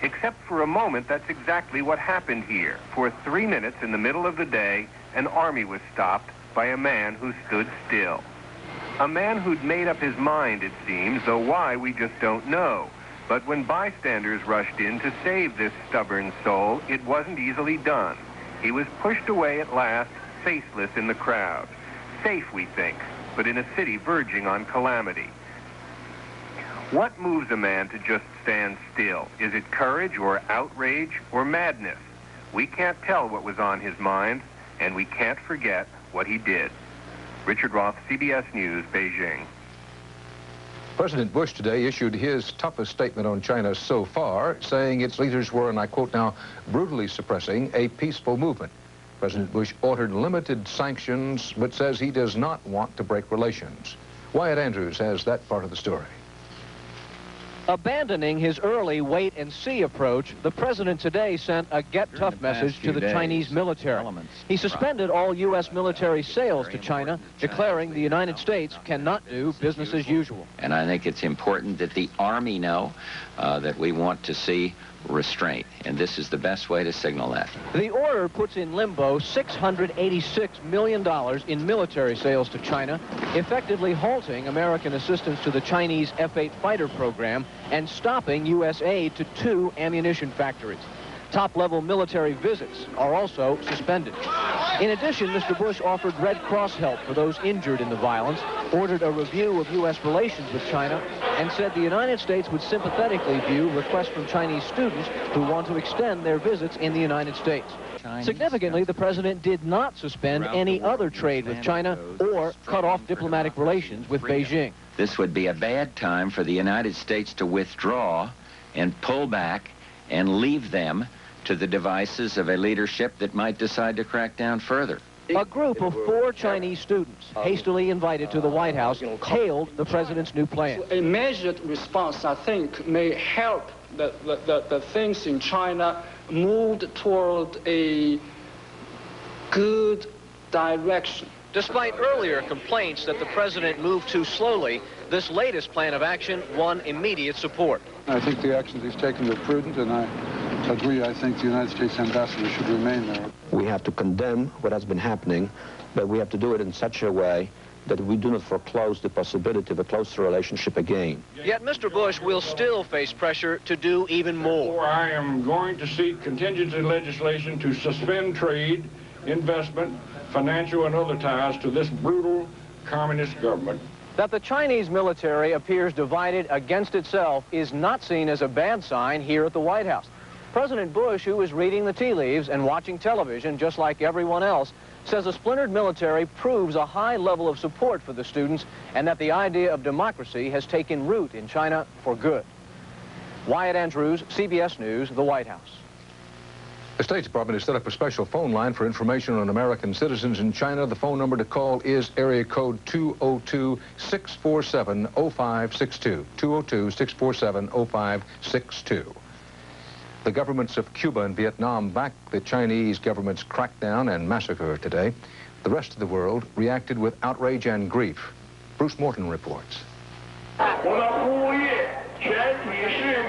Except for a moment, that's exactly what happened here. For 3 minutes in the middle of the day, an army was stopped by a man who stood still. A man who'd made up his mind, it seems, though why we just don't know. But when bystanders rushed in to save this stubborn soul, it wasn't easily done. He was pushed away at last, faceless in the crowd. Safe, we think, but in a city verging on calamity. What moves a man to just stand still? Is it courage or outrage or madness? We can't tell what was on his mind, and we can't forget what he did. Richard Roth, CBS News, Beijing. President Bush today issued his toughest statement on China so far, saying its leaders were, and I quote now, brutally suppressing a peaceful movement. President Bush ordered limited sanctions, but says he does not want to break relations. Wyatt Andrews has that part of the story. Abandoning his early wait-and-see approach, the president today sent a get-tough message to the Chinese military. He suspended all U.S. military sales to China, declaring the United States cannot do business as usual. And I think it's important that the Army know that we want to see restraint, and this is the best way to signal that. The order puts in limbo $686 million in military sales to China, effectively halting American assistance to the Chinese F-8 fighter program and stopping U.S. aid to 2 ammunition factories. Top-level military visits are also suspended. In addition, Mr. Bush offered Red Cross help for those injured in the violence, ordered a review of U.S. relations with China, and said the United States would sympathetically view requests from Chinese students who want to extend their visits in the United States. Significantly, the president did not suspend any other trade with China or cut off diplomatic relations with Beijing. This would be a bad time for the United States to withdraw and pull back and leave them to the devices of a leadership that might decide to crack down further. A group of 4 Chinese students, hastily invited to the White House, hailed the president's new plan. A measured response, I think, may help the things in China move toward a good direction. Despite earlier complaints that the president moved too slowly, this latest plan of action won immediate support. I think the actions he's taken are prudent, and I agree. I think the United States ambassador should remain there. We have to condemn what has been happening, but we have to do it in such a way that we do not foreclose the possibility of a closer relationship again. Yet Mr. Bush will still face pressure to do even more. I am going to seek contingency legislation to suspend trade, investment, financial and other ties to this brutal communist government. That the Chinese military appears divided against itself is not seen as a bad sign here at the White House. President Bush, who is reading the tea leaves and watching television just like everyone else, says a splintered military proves a high level of support for the students and that the idea of democracy has taken root in China for good. Wyatt Andrews, CBS News, the White House. The State Department has set up a special phone line for information on American citizens in China. The phone number to call is area code 202-647-0562. 202-647-0562. The governments of Cuba and Vietnam backed the Chinese government's crackdown and massacre today. The rest of the world reacted with outrage and grief. Bruce Morton reports.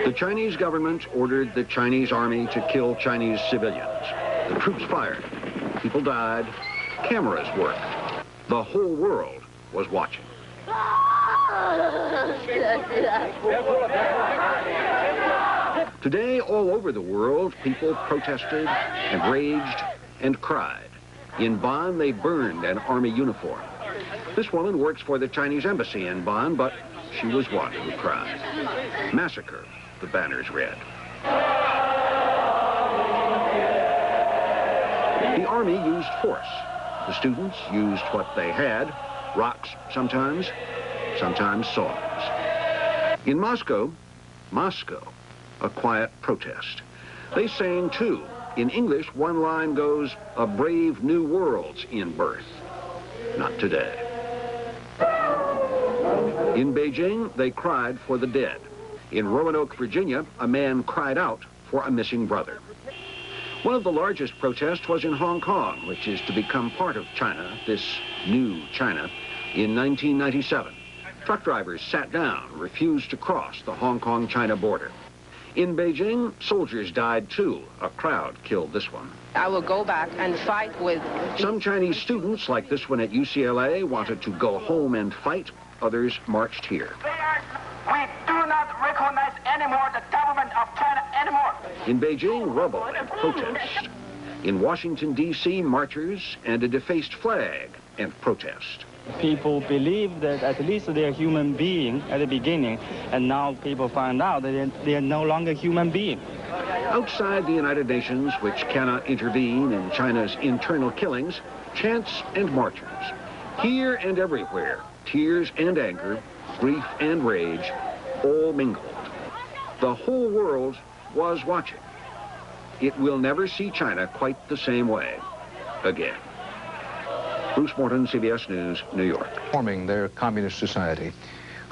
The Chinese government ordered the Chinese army to kill Chinese civilians. The troops fired. People died. Cameras worked. The whole world was watching. Today, all over the world, people protested and raged and cried. In Bonn, they burned an army uniform. This woman works for the Chinese embassy in Bonn, but she was one who cried. Massacre, the banners read. The army used force. The students used what they had, rocks sometimes saws. In Moscow, a quiet protest. They sang too. In English, one line goes, "A brave new world's in birth." Not today. In Beijing, they cried for the dead. In Roanoke, Virginia, a man cried out for a missing brother. One of the largest protests was in Hong Kong, which is to become part of China, this new China, in 1997. Truck drivers sat down, refused to cross the Hong Kong-China border. In Beijing, soldiers died too. A crowd killed this one. I will go back and fight with... Some Chinese students, like this one at UCLA, wanted to go home and fight. Others marched here. We do not recognize anymore the government of China anymore. In Beijing, rubble and protest. In Washington, D.C., marchers and a defaced flag and protest. People believe that at least they're human being at the beginning, and now people find out that they're no longer human being. Outside the United Nations, which cannot intervene in China's internal killings, chants and marchers. Here and everywhere, tears and anger, grief and rage, all mingled. The whole world was watching. It will never see China quite the same way again. Bruce Morton, CBS News, New York. Forming their communist society.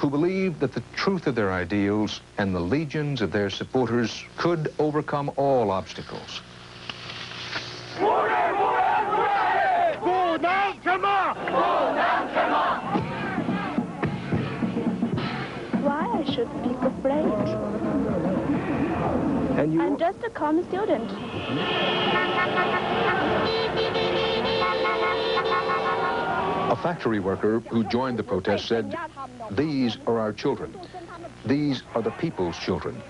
who believed that the truth of their ideals and the legions of their supporters could overcome all obstacles. Why I should be afraid? And I'm just a common student. A factory worker who joined the protest said, "These are our children. These are the people's children.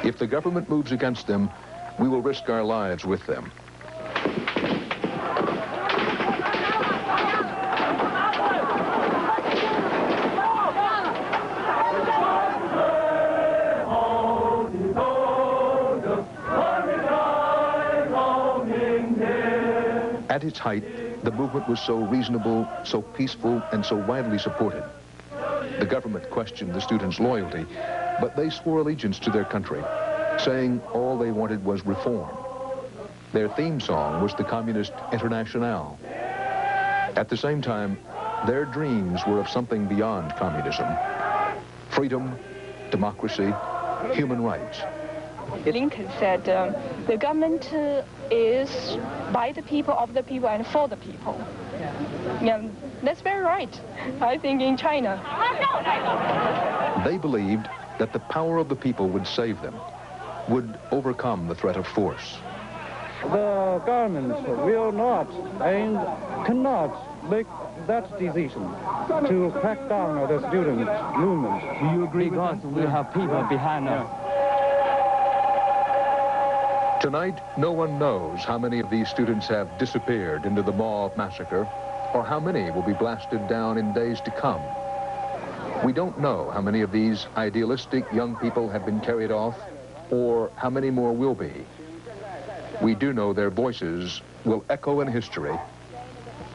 If the government moves against them, we will risk our lives with them." At its height, the movement was so reasonable, so peaceful, and so widely supported. The government questioned the students' loyalty, but they swore allegiance to their country, saying all they wanted was reform. Their theme song was the Communist Internationale. At the same time, their dreams were of something beyond communism: freedom, democracy, human rights. Lincoln said, the government is by the people, of the people, and for the people. Yeah, that's very right, I think, in China. They believed that the power of the people would save them, would overcome the threat of force. The government will not and cannot make that decision to crack down on the student movement. Do you agree? Because we have people behind us. Tonight, no one knows how many of these students have disappeared into the mob massacre, or how many will be blasted down in days to come. We don't know how many of these idealistic young people have been carried off, or how many more will be. We do know their voices will echo in history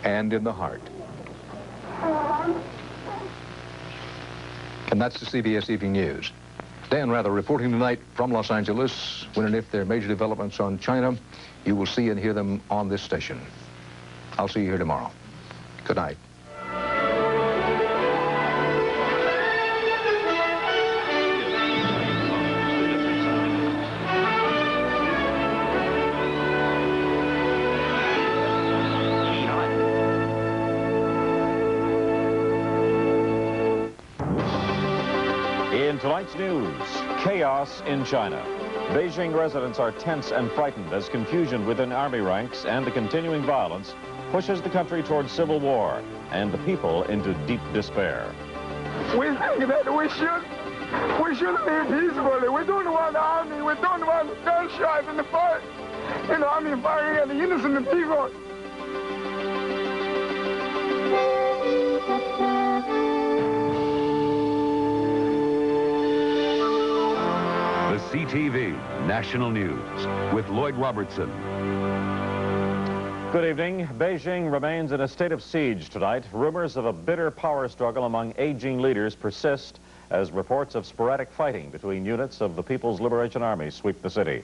and in the heart. And that's the CBS Evening News. Dan Rather reporting tonight from Los Angeles. When and if there are major developments on China, you will see and hear them on this station. I'll see you here tomorrow. Good night. In tonight's news, chaos in China. Beijing residents are tense and frightened as confusion within army ranks and the continuing violence pushes the country towards civil war and the people into deep despair. We think that we should live peacefully. We don't want army. We don't want gunshots and the fire, and the army firing at the innocent people. The CTV National News with Lloyd Robertson. Good evening. Beijing remains in a state of siege tonight. Rumors of a bitter power struggle among aging leaders persist as reports of sporadic fighting between units of the People's Liberation Army sweep the city.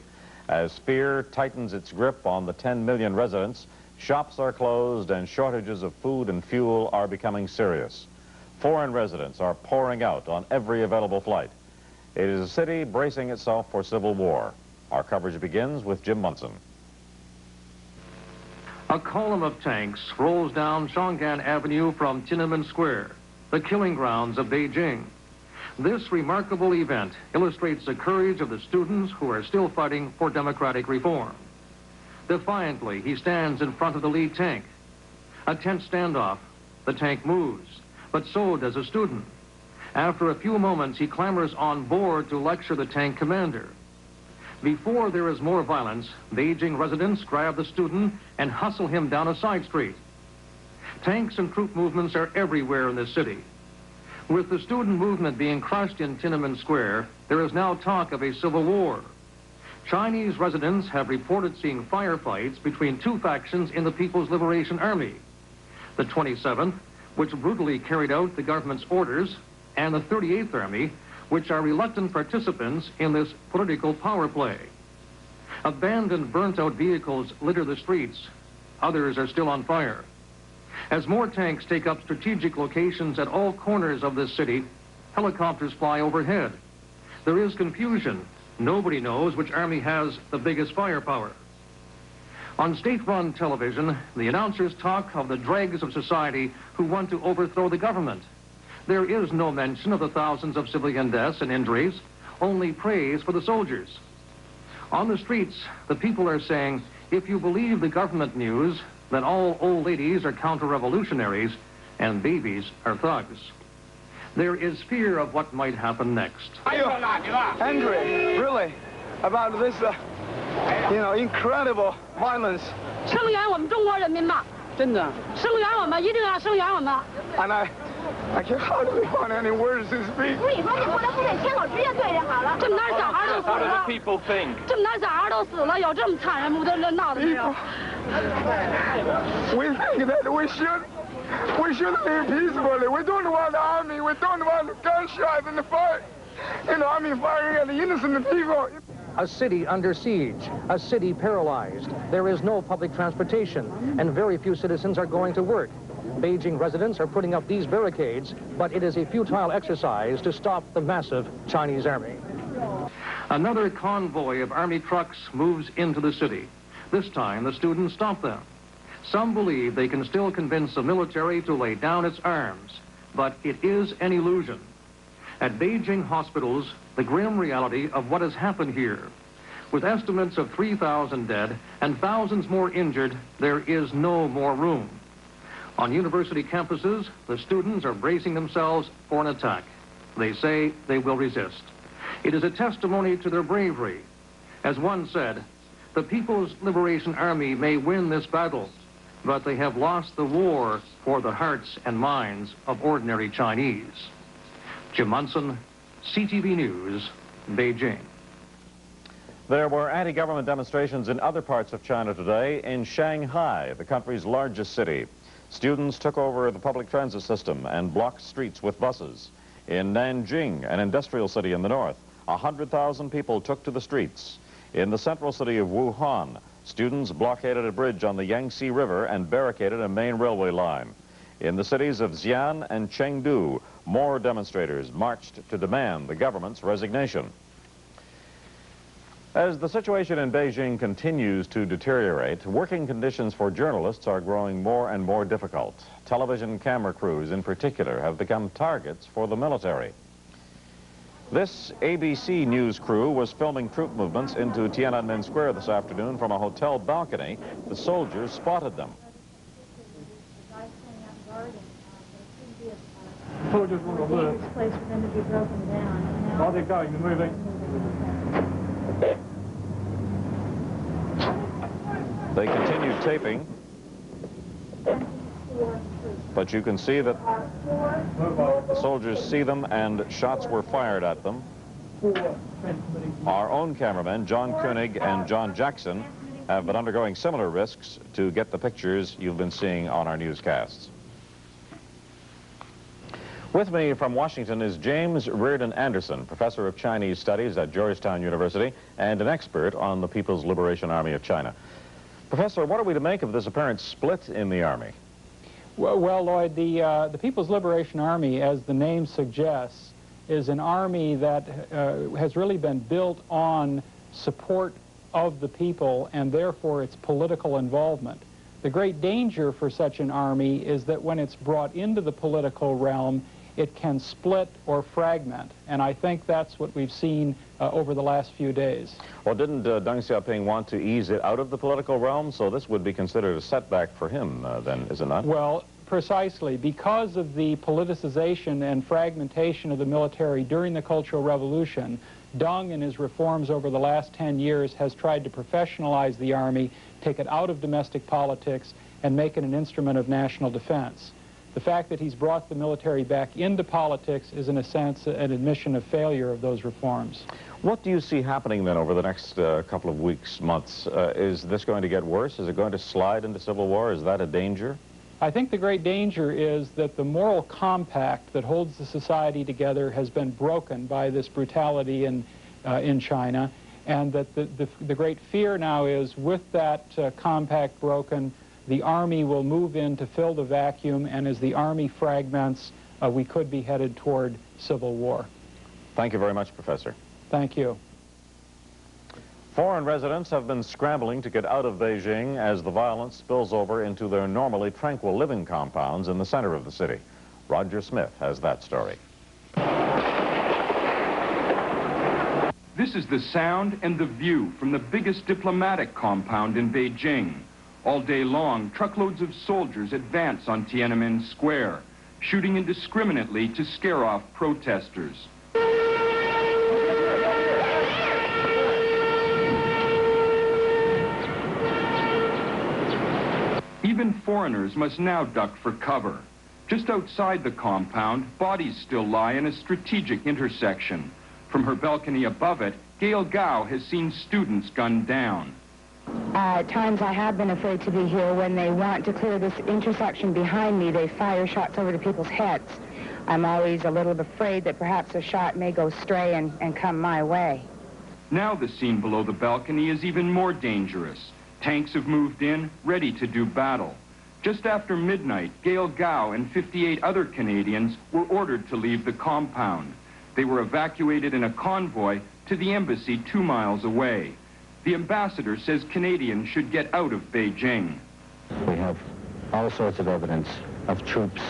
As fear tightens its grip on the 10 million residents, shops are closed and shortages of food and fuel are becoming serious. Foreign residents are pouring out on every available flight. It is a city bracing itself for civil war. Our coverage begins with Jim Munson. A column of tanks rolls down Shang'an Avenue from Tiananmen Square, the killing grounds of Beijing. This remarkable event illustrates the courage of the students who are still fighting for democratic reform. Defiantly, he stands in front of the lead tank. A tense standoff. The tank moves, but so does a student. After a few moments, he clambers on board to lecture the tank commander. Before there is more violence, Beijing residents grab the student and hustle him down a side street. Tanks and troop movements are everywhere in the city. With the student movement being crushed in Tiananmen Square, there is now talk of a civil war. Chinese residents have reported seeing firefights between two factions in the People's Liberation Army. The 27th, which brutally carried out the government's orders, and the 38th Army, which are reluctant participants in this political power play. Abandoned, burnt-out vehicles litter the streets. Others are still on fire. As more tanks take up strategic locations at all corners of this city, Helicopters fly overhead. There is confusion. Nobody knows which army has the biggest firepower. On state-run television, the announcers talk of the dregs of society who want to overthrow the government. There is no mention of the thousands of civilian deaths and injuries, only praise for the soldiers. On the streets, the people are saying, if you believe the government news, then all old ladies are counter-revolutionaries and babies are thugs. There is fear of what might happen next. Are you angry, really, about this, incredible violence? And I can hardly find any words to speak. What do the people think? We think that we should live peacefully. We don't want the army. We don't want gunshots in the fight. Army firing at the innocent people. A city under siege, a city paralyzed. There is no public transportation, and very few citizens are going to work. Beijing residents are putting up these barricades, but it is a futile exercise to stop the massive Chinese army. Another convoy of army trucks moves into the city. This time, the students stop them. Some believe they can still convince the military to lay down its arms, but it is an illusion. At Beijing hospitals, the grim reality of what has happened here. With estimates of 3,000 dead and thousands more injured, there is no more room. On university campuses, the students are bracing themselves for an attack. They say they will resist. It is a testimony to their bravery. As one said, the People's Liberation Army may win this battle, but they have lost the war for the hearts and minds of ordinary Chinese. Jim Munson, CTV News, Beijing. There were anti-government demonstrations in other parts of China today. In Shanghai, the country's largest city, students took over the public transit system and blocked streets with buses. In Nanjing, an industrial city in the north, 100,000 people took to the streets. In the central city of Wuhan, students blockaded a bridge on the Yangtze River and barricaded a main railway line. In the cities of Xi'an and Chengdu, more demonstrators marched to demand the government's resignation. As the situation in Beijing continues to deteriorate, working conditions for journalists are growing more and more difficult. Television camera crews, in particular, have become targets for the military. This ABC News crew was filming troop movements into Tiananmen Square this afternoon from a hotel balcony. The soldiers spotted them. Soldiers want to live. Place for them to be broken down. Oh, they're going. They're moving. They continue taping, but you can see that the soldiers see them and shots were fired at them. Our own cameramen, John Koenig and John Jackson, have been undergoing similar risks to get the pictures you've been seeing on our newscasts. With me from Washington is James Reardon Anderson, professor of Chinese studies at Georgetown University and an expert on the People's Liberation Army of China. Professor, what are we to make of this apparent split in the Army? Well, Lloyd, the People's Liberation Army, as the name suggests, is an army that has really been built on support of the people and therefore its political involvement. The great danger for such an army is that when it's brought into the political realm, it can split or fragment, and I think that's what we've seen over the last few days. Well, didn't Deng Xiaoping want to ease it out of the political realm, so this would be considered a setback for him then, is it not? Well, precisely. Because of the politicization and fragmentation of the military during the Cultural Revolution, Deng, in his reforms over the last 10 years, has tried to professionalize the Army, take it out of domestic politics, and make it an instrument of national defense. The fact that he's brought the military back into politics is, in a sense, an admission of failure of those reforms. What do you see happening then over the next couple of weeks, months? Is this going to get worse? Is it going to slide into civil war? Is that a danger? I think the great danger is that the moral compact that holds the society together has been broken by this brutality in China, and that the great fear now is, with that compact broken, the Army will move in to fill the vacuum, and as the Army fragments, we could be headed toward civil war. Thank you very much, Professor. Thank you. Foreign residents have been scrambling to get out of Beijing as the violence spills over into their normally tranquil living compounds in the center of the city. Roger Smith has that story. This is the sound and the view from the biggest diplomatic compound in Beijing. All day long, truckloads of soldiers advance on Tiananmen Square, shooting indiscriminately to scare off protesters. Even foreigners must now duck for cover. Just outside the compound, bodies still lie in a strategic intersection. From her balcony above it, Gail Gao has seen students gunned down. At times I have been afraid to be here. When they want to clear this intersection behind me, they fire shots over to people's heads. I'm always a little afraid that perhaps a shot may go stray and come my way. Now the scene below the balcony is even more dangerous. Tanks have moved in, ready to do battle. Just after midnight, Gail Gao and 58 other Canadians were ordered to leave the compound. They were evacuated in a convoy to the embassy 2 miles away. The ambassador says Canadians should get out of Beijing. We have all sorts of evidence of troops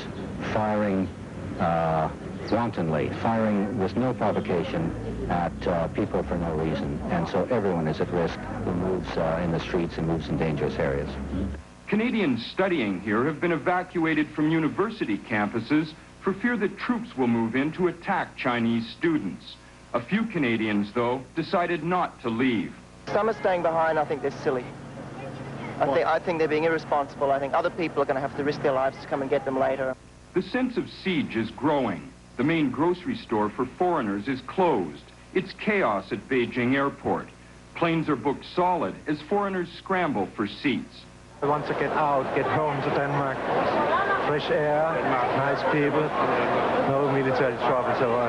firing wantonly, firing with no provocation at people for no reason. And so everyone is at risk who moves in the streets and moves in dangerous areas. Canadians studying here have been evacuated from university campuses for fear that troops will move in to attack Chinese students. A few Canadians, though, decided not to leave. Some are staying behind. I think they're silly. I think they're being irresponsible. I think other people are going to have to risk their lives to come and get them later. The sense of siege is growing. The main grocery store for foreigners is closed. It's chaos at Beijing Airport. Planes are booked solid as foreigners scramble for seats. I want to get out, get home to Denmark. Fresh air, nice people, no military trouble. So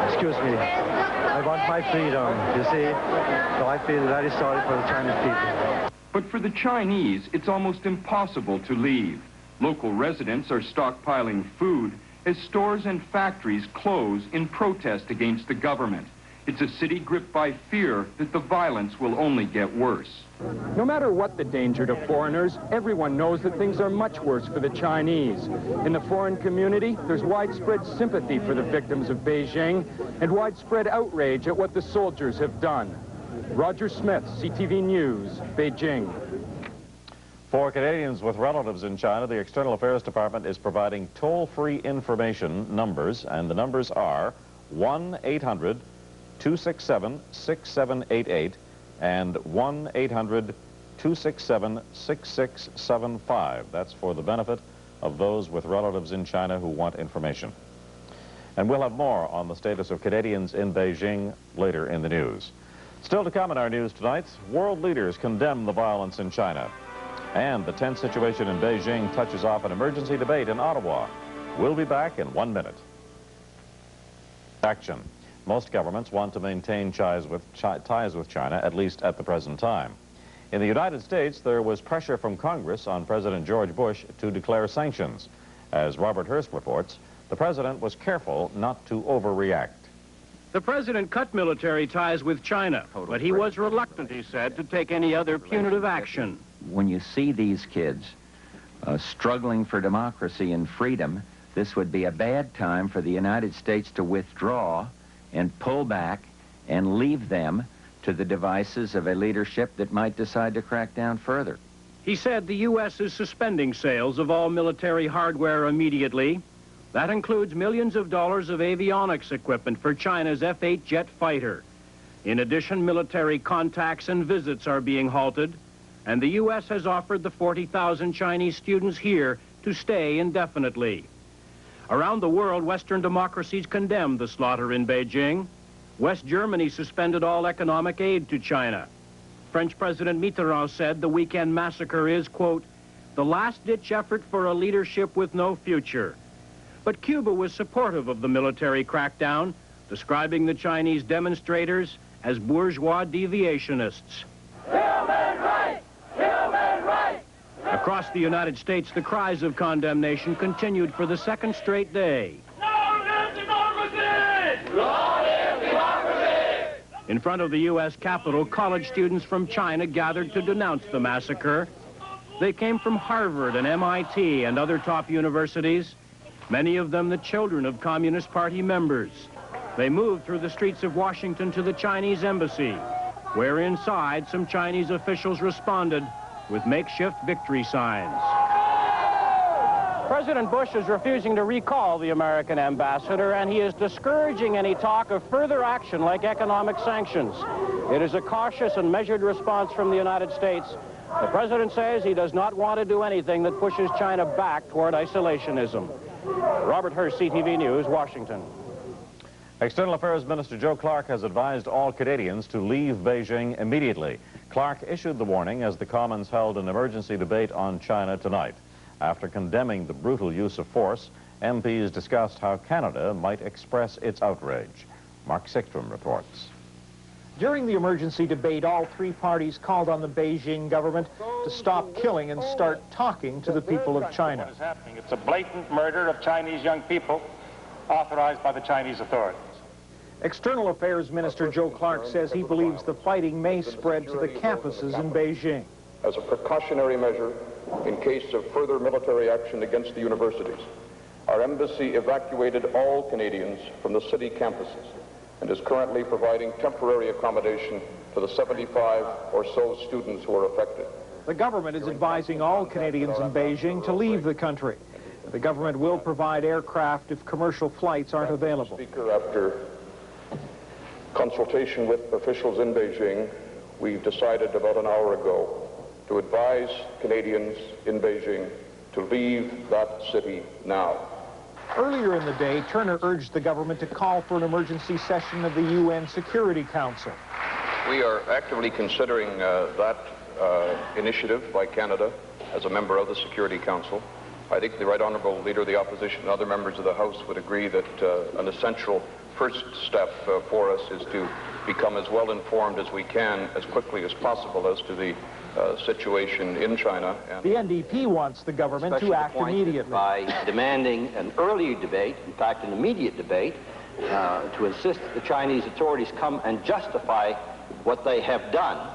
excuse me, I want my freedom, you see. So I feel very sorry for the Chinese people. But for the Chinese, it's almost impossible to leave. Local residents are stockpiling food as stores and factories close in protest against the government. It's a city gripped by fear that the violence will only get worse. No matter what the danger to foreigners, everyone knows that things are much worse for the Chinese. In the foreign community, there's widespread sympathy for the victims of Beijing and widespread outrage at what the soldiers have done. Roger Smith, CTV News, Beijing. For Canadians with relatives in China, the External Affairs Department is providing toll-free information numbers, and the numbers are 1-800-267-6788 and 1-800-267-6675. That's for the benefit of those with relatives in China who want information. And we'll have more on the status of Canadians in Beijing later in the news. Still to come in our news tonight, world leaders condemn the violence in China. And the tense situation in Beijing touches off an emergency debate in Ottawa. We'll be back in 1 minute. Action. Most governments want to maintain ties with China, at least at the present time. In the United States, there was pressure from Congress on President George Bush to declare sanctions. As Robert Hurst reports, the president was careful not to overreact. The president cut military ties with China, but he was reluctant, he said, to take any other punitive action. When you see these kids struggling for democracy and freedom, this would be a bad time for the United States to withdraw and pull back and leave them to the devices of a leadership that might decide to crack down further. He said the U.S. is suspending sales of all military hardware immediately. That includes millions of dollars of avionics equipment for China's F-8 jet fighter. In addition, military contacts and visits are being halted, and the U.S. has offered the 40,000 Chinese students here to stay indefinitely. Around the world, Western democracies condemned the slaughter in Beijing. West Germany suspended all economic aid to China. French President Mitterrand said the weekend massacre is, quote, the last-ditch effort for a leadership with no future. But Cuba was supportive of the military crackdown, describing the Chinese demonstrators as bourgeois deviationists. Human rights! Human rights! Across the United States, the cries of condemnation continued for the second straight day. In front of the U.S. Capitol, college students from China gathered to denounce the massacre. They came from Harvard and MIT and other top universities, many of them the children of Communist Party members. They moved through the streets of Washington to the Chinese embassy, where inside some Chinese officials responded with makeshift victory signs. President Bush is refusing to recall the American ambassador, and he is discouraging any talk of further action like economic sanctions. It is a cautious and measured response from the United States. The president says he does not want to do anything that pushes China back toward isolationism. Robert Hurst, CTV News, Washington. External Affairs Minister Joe Clark has advised all Canadians to leave Beijing immediately. Clark issued the warning as the Commons held an emergency debate on China tonight. After condemning the brutal use of force, MPs discussed how Canada might express its outrage. Mark Sickstrom reports. During the emergency debate, all three parties called on the Beijing government to stop killing and start talking to the people of China. What is happening? It's a blatant murder of Chinese young people authorized by the Chinese authorities. External Affairs Minister Joe Clark says he believes the fighting may spread to the campuses in Beijing. As a precautionary measure, in case of further military action against the universities, our embassy evacuated all Canadians from the city campuses and is currently providing temporary accommodation to the 75 or so students who are affected. The government is advising all Canadians in Beijing to leave the country. The government will provide aircraft if commercial flights aren't available. Speaker, after consultation with officials in Beijing, we decided about an hour ago to advise Canadians in Beijing to leave that city now. Earlier in the day, Turner urged the government to call for an emergency session of the UN Security Council. We are actively considering that initiative by Canada as a member of the Security Council. I think the Right Honourable Leader of the Opposition and other members of the House would agree that an essential first step for us is to become as well informed as we can, as quickly as possible, as to the situation in China. And the NDP wants the government to act immediately. By demanding an early debate, in fact an immediate debate, to insist that the Chinese authorities come and justify what they have done,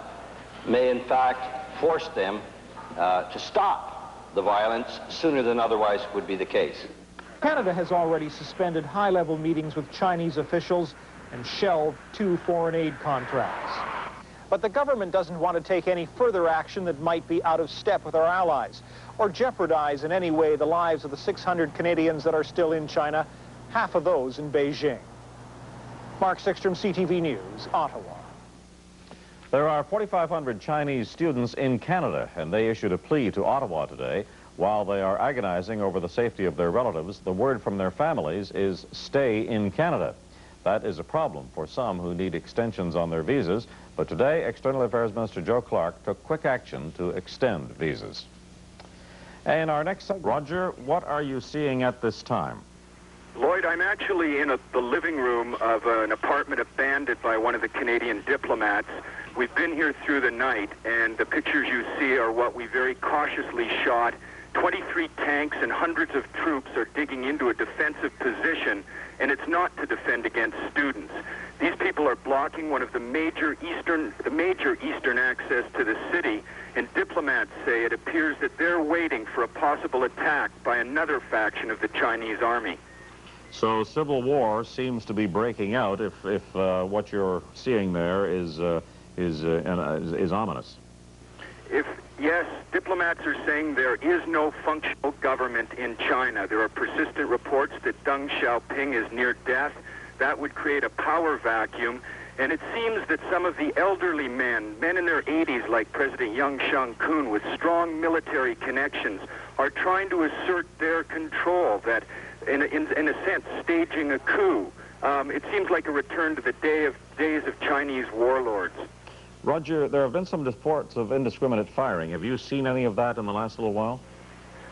may in fact force them to stop the violence sooner than otherwise would be the case. Canada has already suspended high-level meetings with Chinese officials and shelved 2 foreign aid contracts. But the government doesn't want to take any further action that might be out of step with our allies or jeopardize in any way the lives of the 600 Canadians that are still in China, half of those in Beijing. Mark Sickstrom, CTV News, Ottawa. There are 4,500 Chinese students in Canada, and they issued a plea to Ottawa today. While they are agonizing over the safety of their relatives, the word from their families is stay in Canada. That is a problem for some who need extensions on their visas, but today External Affairs Minister Joe Clark took quick action to extend visas. And our next segment, Roger, what are you seeing at this time? Lloyd, I'm actually in the living room of an apartment abandoned by one of the Canadian diplomats. We've been here through the night, and the pictures you see are what we very cautiously shot. 23 tanks and hundreds of troops are digging into a defensive position, and it's not to defend against students. These people are blocking one of the major eastern access to the city, and diplomats say it appears that they're waiting for a possible attack by another faction of the Chinese army. So civil war seems to be breaking out if what you're seeing there is ominous. Yes, diplomats are saying there is no functional government in China. There are persistent reports that Deng Xiaoping is near death. That would create a power vacuum. And it seems that some of the elderly men in their 80s, like President Yang Shang-kun, with strong military connections, are trying to assert their control, that, in a sense, staging a coup. It seems like a return to the days of Chinese warlords. Roger, there have been some reports of indiscriminate firing. Have you seen any of that in the last little while?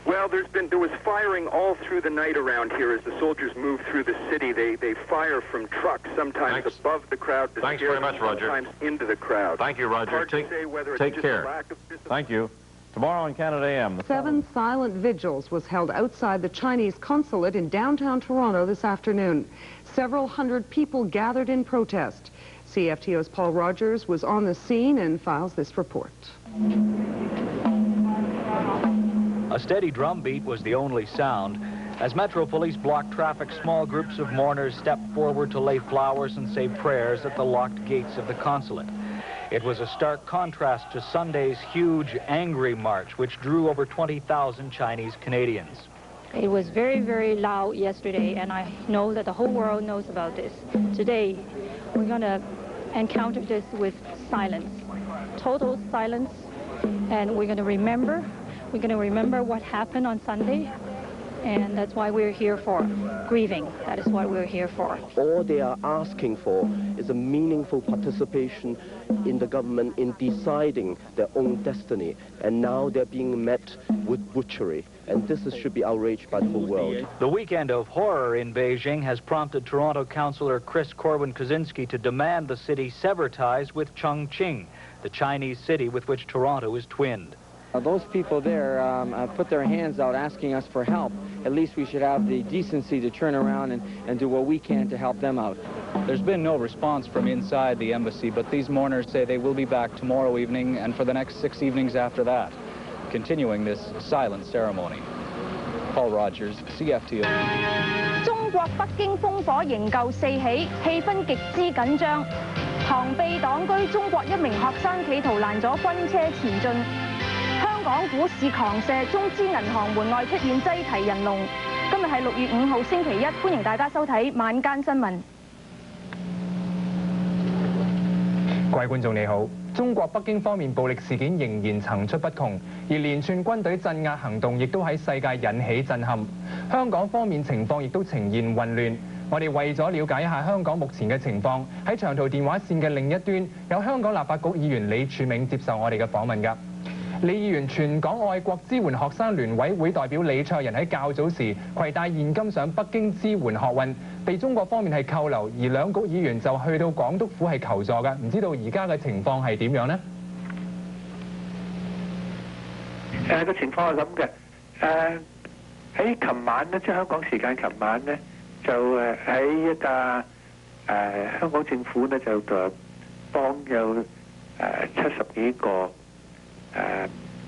Well, there was firing all through the night around here as the soldiers move through the city. They fire from trucks, sometimes above the crowd to Thanks scare very much, them, Roger. sometimes into the crowd. Thank you, Roger. Hard to say whether take it's just care. a lack of discipline. Thank you. Tomorrow on Canada AM. 7 silent vigils was held outside the Chinese consulate in downtown Toronto this afternoon. Several hundred people gathered in protest. CFTO's Paul Rogers was on the scene and files this report. A steady drumbeat was the only sound. As Metro Police blocked traffic, small groups of mourners stepped forward to lay flowers and say prayers at the locked gates of the consulate. It was a stark contrast to Sunday's huge, angry march, which drew over 20,000 Chinese Canadians. It was very, very loud yesterday, and I know that the whole world knows about this. Today, we're going to encounter this with silence, total silence, and we're going to remember what happened on Sunday. And that's why we're here for grieving. That is what we're here for. All they are asking for is a meaningful participation in the government in deciding their own destiny. And now they're being met with butchery. And this should be outraged by the whole world. The weekend of horror in Beijing has prompted Toronto Councillor Chris Corwin-Kozinski to demand the city sever ties with Chongqing, the Chinese city with which Toronto is twinned. Those people there put their hands out asking us for help. At least we should have the decency to turn around and do what we can to help them out. There's been no response from inside the embassy, but these mourners say they will be back tomorrow evening and for the next 6 evenings after that, continuing this silent ceremony. Paul Rogers, CFTO. 中國北京烽火仍舊四起，氣氛極之緊張。螳臂擋車中國一名學生企圖攔阻軍車前進。 香港股市狂瀉，中資銀行門外出現擠提人龍。今日係6月5號星期一，歡迎大家收睇晚間新聞。各位觀眾你好，中國北京方面暴力事件仍然層出不窮，而連串軍隊鎮壓行動亦都喺世界引起震撼。香港方面情況亦都呈現混亂。我哋為咗了解一下香港目前嘅情況，喺長途電話線嘅另一端有香港立法局議員李柱銘接受我哋嘅訪問㗎。 李議員，全港愛國支援學生聯委會代表李卓人喺較早時攜帶現金上北京支援學運，被中國方面係扣留，而兩局議員就去到港督府係求助㗎。唔知道而家嘅情況係點樣呢？個情況係咁嘅。喺琴晚咧，即係香港時間琴晚咧，就喺一架香港政府咧就幫有70幾個。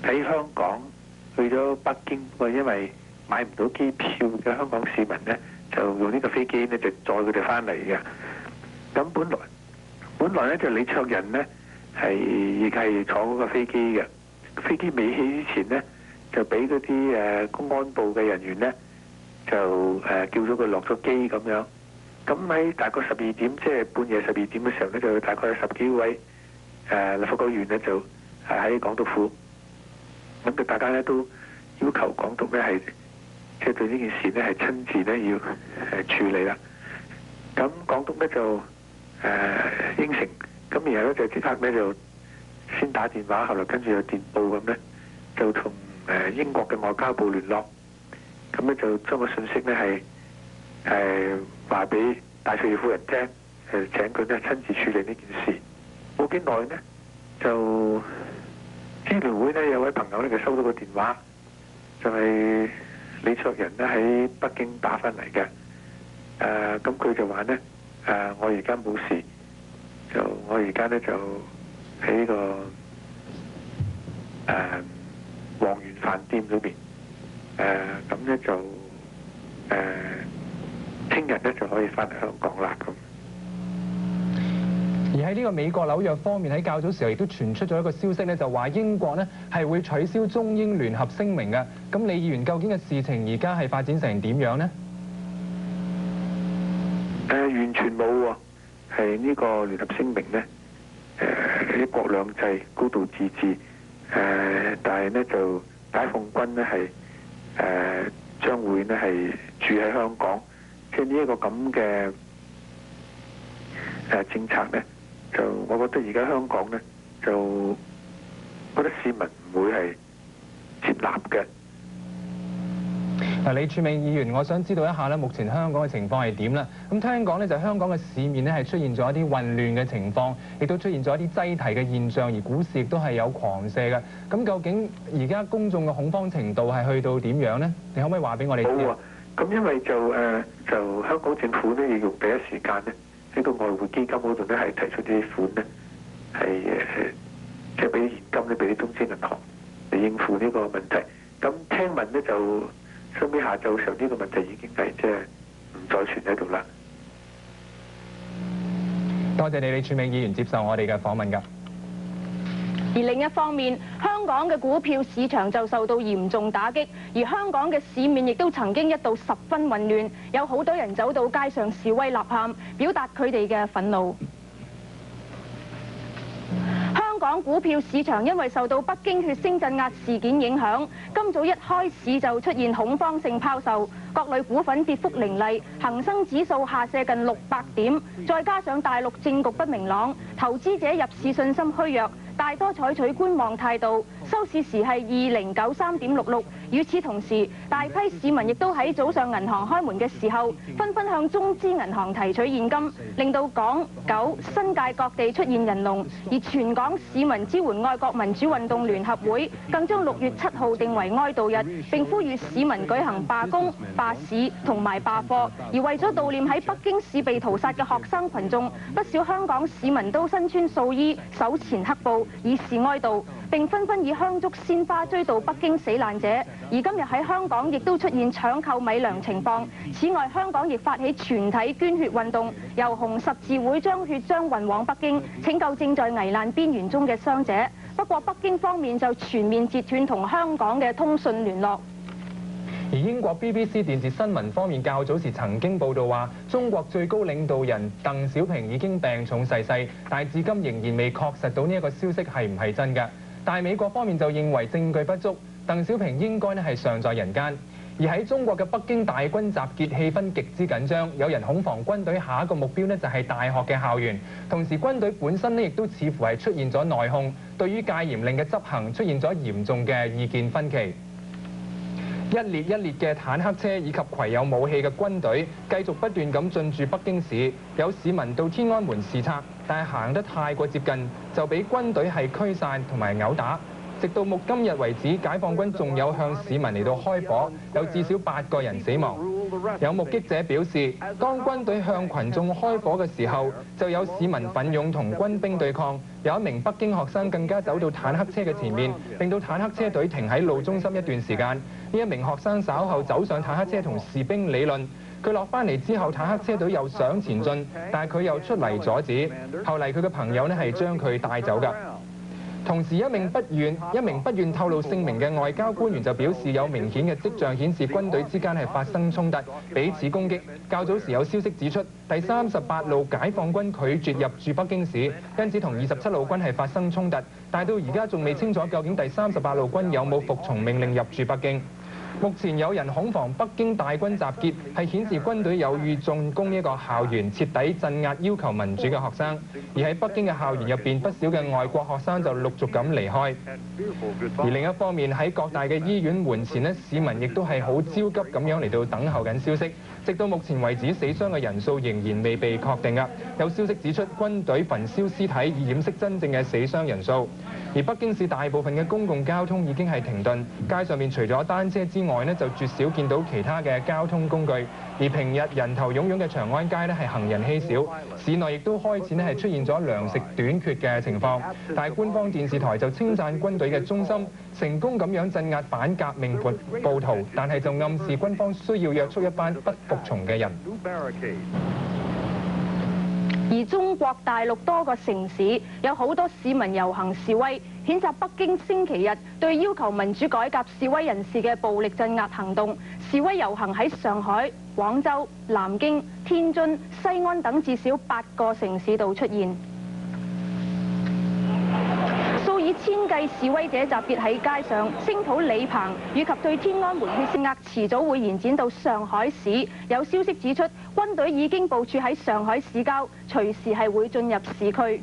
喺香港去咗北京，因為買唔到機票嘅香港市民呢，就用呢個飛機呢，就載佢哋翻嚟嘅。咁本來呢，就李卓人呢，亦係坐嗰個飛機嘅。飛機未起之前呢，就俾嗰啲公安部嘅人員呢，就叫咗佢落咗機咁樣。咁喺大概12點，即係半夜12點嘅時候呢，就大概有10幾位立法局議員呢，就 喺港督府，咁佢大家咧都要求港督咧係即係對呢件事咧係親自咧要處理啦。咁港督咧就應承，咁然後咧就即刻咧就先打電話，後來跟住有電報咁咧，就同英國嘅外交部聯絡，咁咧就將個信息咧係話俾戴卓爾夫人聽，請佢咧親自處理呢件事。冇幾耐呢，就 支聯會呢有位朋友呢，佢收到個電話，就係李卓人呢喺北京打翻嚟嘅。咁佢就話呢，我而家冇事，我而家呢就喺呢個皇源飯店裏邊。咁呢就聽日呢就可以翻嚟香港啦咁。 而喺呢個美國紐約方面喺較早時候亦都傳出咗一個消息咧，就話英國呢係會取消中英聯合聲明嘅。咁李議員究竟嘅事情而家係發展成點樣呢？完全冇喎，係呢個聯合聲明呢，一國兩制、高度自治，但係呢就解放軍呢係將會呢係住喺香港，即係呢一個咁嘅政策呢。 就我覺得而家香港呢，就覺得市民唔會係接納嘅。李柱銘議員，我想知道一下咧，目前香港嘅情況係點咧？咁聽講咧，就香港嘅市面咧係出現咗一啲混亂嘅情況，亦都出現咗一啲擠提嘅現象，而股市亦都係有狂瀉嘅。咁究竟而家公眾嘅恐慌程度係去到點樣咧？你可唔可以話俾我哋知？好啊，咁因為就香港政府咧要用第一時間咧喺個外匯基金嗰度咧係提出啲款咧係即係俾啲現金咧俾啲中資銀行嚟應付呢個問題。咁聽聞咧就收尾下晝時候呢個問題已經係即係唔再存喺度啦。多謝你，李柱銘議員接受我哋嘅訪問㗎。而另一方面，香港嘅股票市場就受到嚴重打擊，而香港嘅市面亦都曾經一度十分混亂，有好多人走到街上示威吶喊，表達佢哋嘅憤怒。香港股票市場因為受到北京血腥鎮壓事件影響，今早一開市就出現恐慌性拋售，各類股份跌幅凌厲，恒生指數下瀉近600點，再加上大陸政局不明朗，投資者入市信心虛弱，大多採取觀望態度，收市時係2093.66。與此同時，大批市民亦都喺早上銀行開門嘅時候，紛紛向中資銀行提取現金，令到港九新界各地出現人龍。而全港市民支援愛國民主運動聯合會更將6月7號定為哀悼日，並呼籲市民舉行罷工、罷市同埋罷課。而為咗悼念喺北京市被屠殺嘅學生群眾，不少香港市民都身穿素衣，手持黑布，以示哀悼，並紛紛以香燭鮮花追悼北京死難者。而今日喺香港亦都出現搶購米糧情況。此外，香港亦發起全體捐血運動，由紅十字會將血漿運往北京，拯救正在危難邊緣中嘅傷者。不過，北京方面就全面截斷同香港嘅通訊聯絡。而英國 BBC 電視新聞方面較早時曾經報道話，中國最高領導人鄧小平已經病重逝世，但係至今仍然未確實到呢一個消息係唔係真嘅。但係美國方面就認為證據不足，鄧小平應該係尚在人間。而喺中國嘅北京大軍集結氣氛極之緊張，有人恐防軍隊下一個目標就係大學嘅校園。同時軍隊本身亦都似乎係出現咗內訌，對於戒嚴令嘅執行出現咗嚴重嘅意見分歧。一列一列嘅坦克車以及攜有武器嘅軍隊繼續不斷咁進駐北京市，有市民到天安門視察，但係行得太過接近，就俾軍隊係驅散同埋毆打。直到今日為止，解放軍仲有向市民嚟到開火，有至少8個人死亡。有目擊者表示，當軍隊向群眾開火嘅時候，就有市民奮勇同軍兵對抗。有一名北京學生更加走到坦克車嘅前面，令到坦克車隊停喺路中心一段時間。呢一名學生稍後走上坦克車同士兵理論。佢落翻嚟之後，坦克車隊又想前進，但係佢又出嚟阻止。後嚟佢嘅朋友係將佢帶走㗎。同時，一名不願透露姓名嘅外交官員就表示，有明顯嘅跡象顯示軍隊之間係發生衝突，彼此攻擊。較早時有消息指出，第38路解放軍拒絕入駐北京市，因此同27路軍係發生衝突。但到而家仲未清楚究竟第38路軍有冇服從命令入駐北京。目前有人恐防北京大軍集結，係顯示軍隊有意進攻呢個校園，徹底鎮壓要求民主嘅學生。而喺北京嘅校園入邊，不少嘅外國學生就陸續咁離開。而另一方面，喺各大嘅醫院門前市民亦都係好焦急咁樣嚟到等候緊消息。直到目前為止，死傷嘅人數仍然未被確定㗎。有消息指出，軍隊焚燒屍體以掩飾真正嘅死傷人數。而北京市大部分嘅公共交通已經係停頓，街上面除咗單車之外就絕少見到其他嘅交通工具。而平日人頭湧湧嘅長安街係行人稀少，市內亦都開始係出現咗糧食短缺嘅情況。但係官方電視台就稱讚軍隊嘅忠心，成功咁樣鎮壓反革命暴徒，但係就暗示軍方需要約束一班不服從嘅人。而中國大陸多個城市有好多市民遊行示威，譴責北京星期日對要求民主改革示威人士嘅暴力鎮壓行動。示威遊行喺上海、廣州、南京、天津、西安等至少8個城市度出現。數以千計示威者集結喺街上，聲討李鵬，以及對天安門血壓遲早會延展到上海市。有消息指出，軍隊已經部署喺上海市郊，隨時係會進入市區。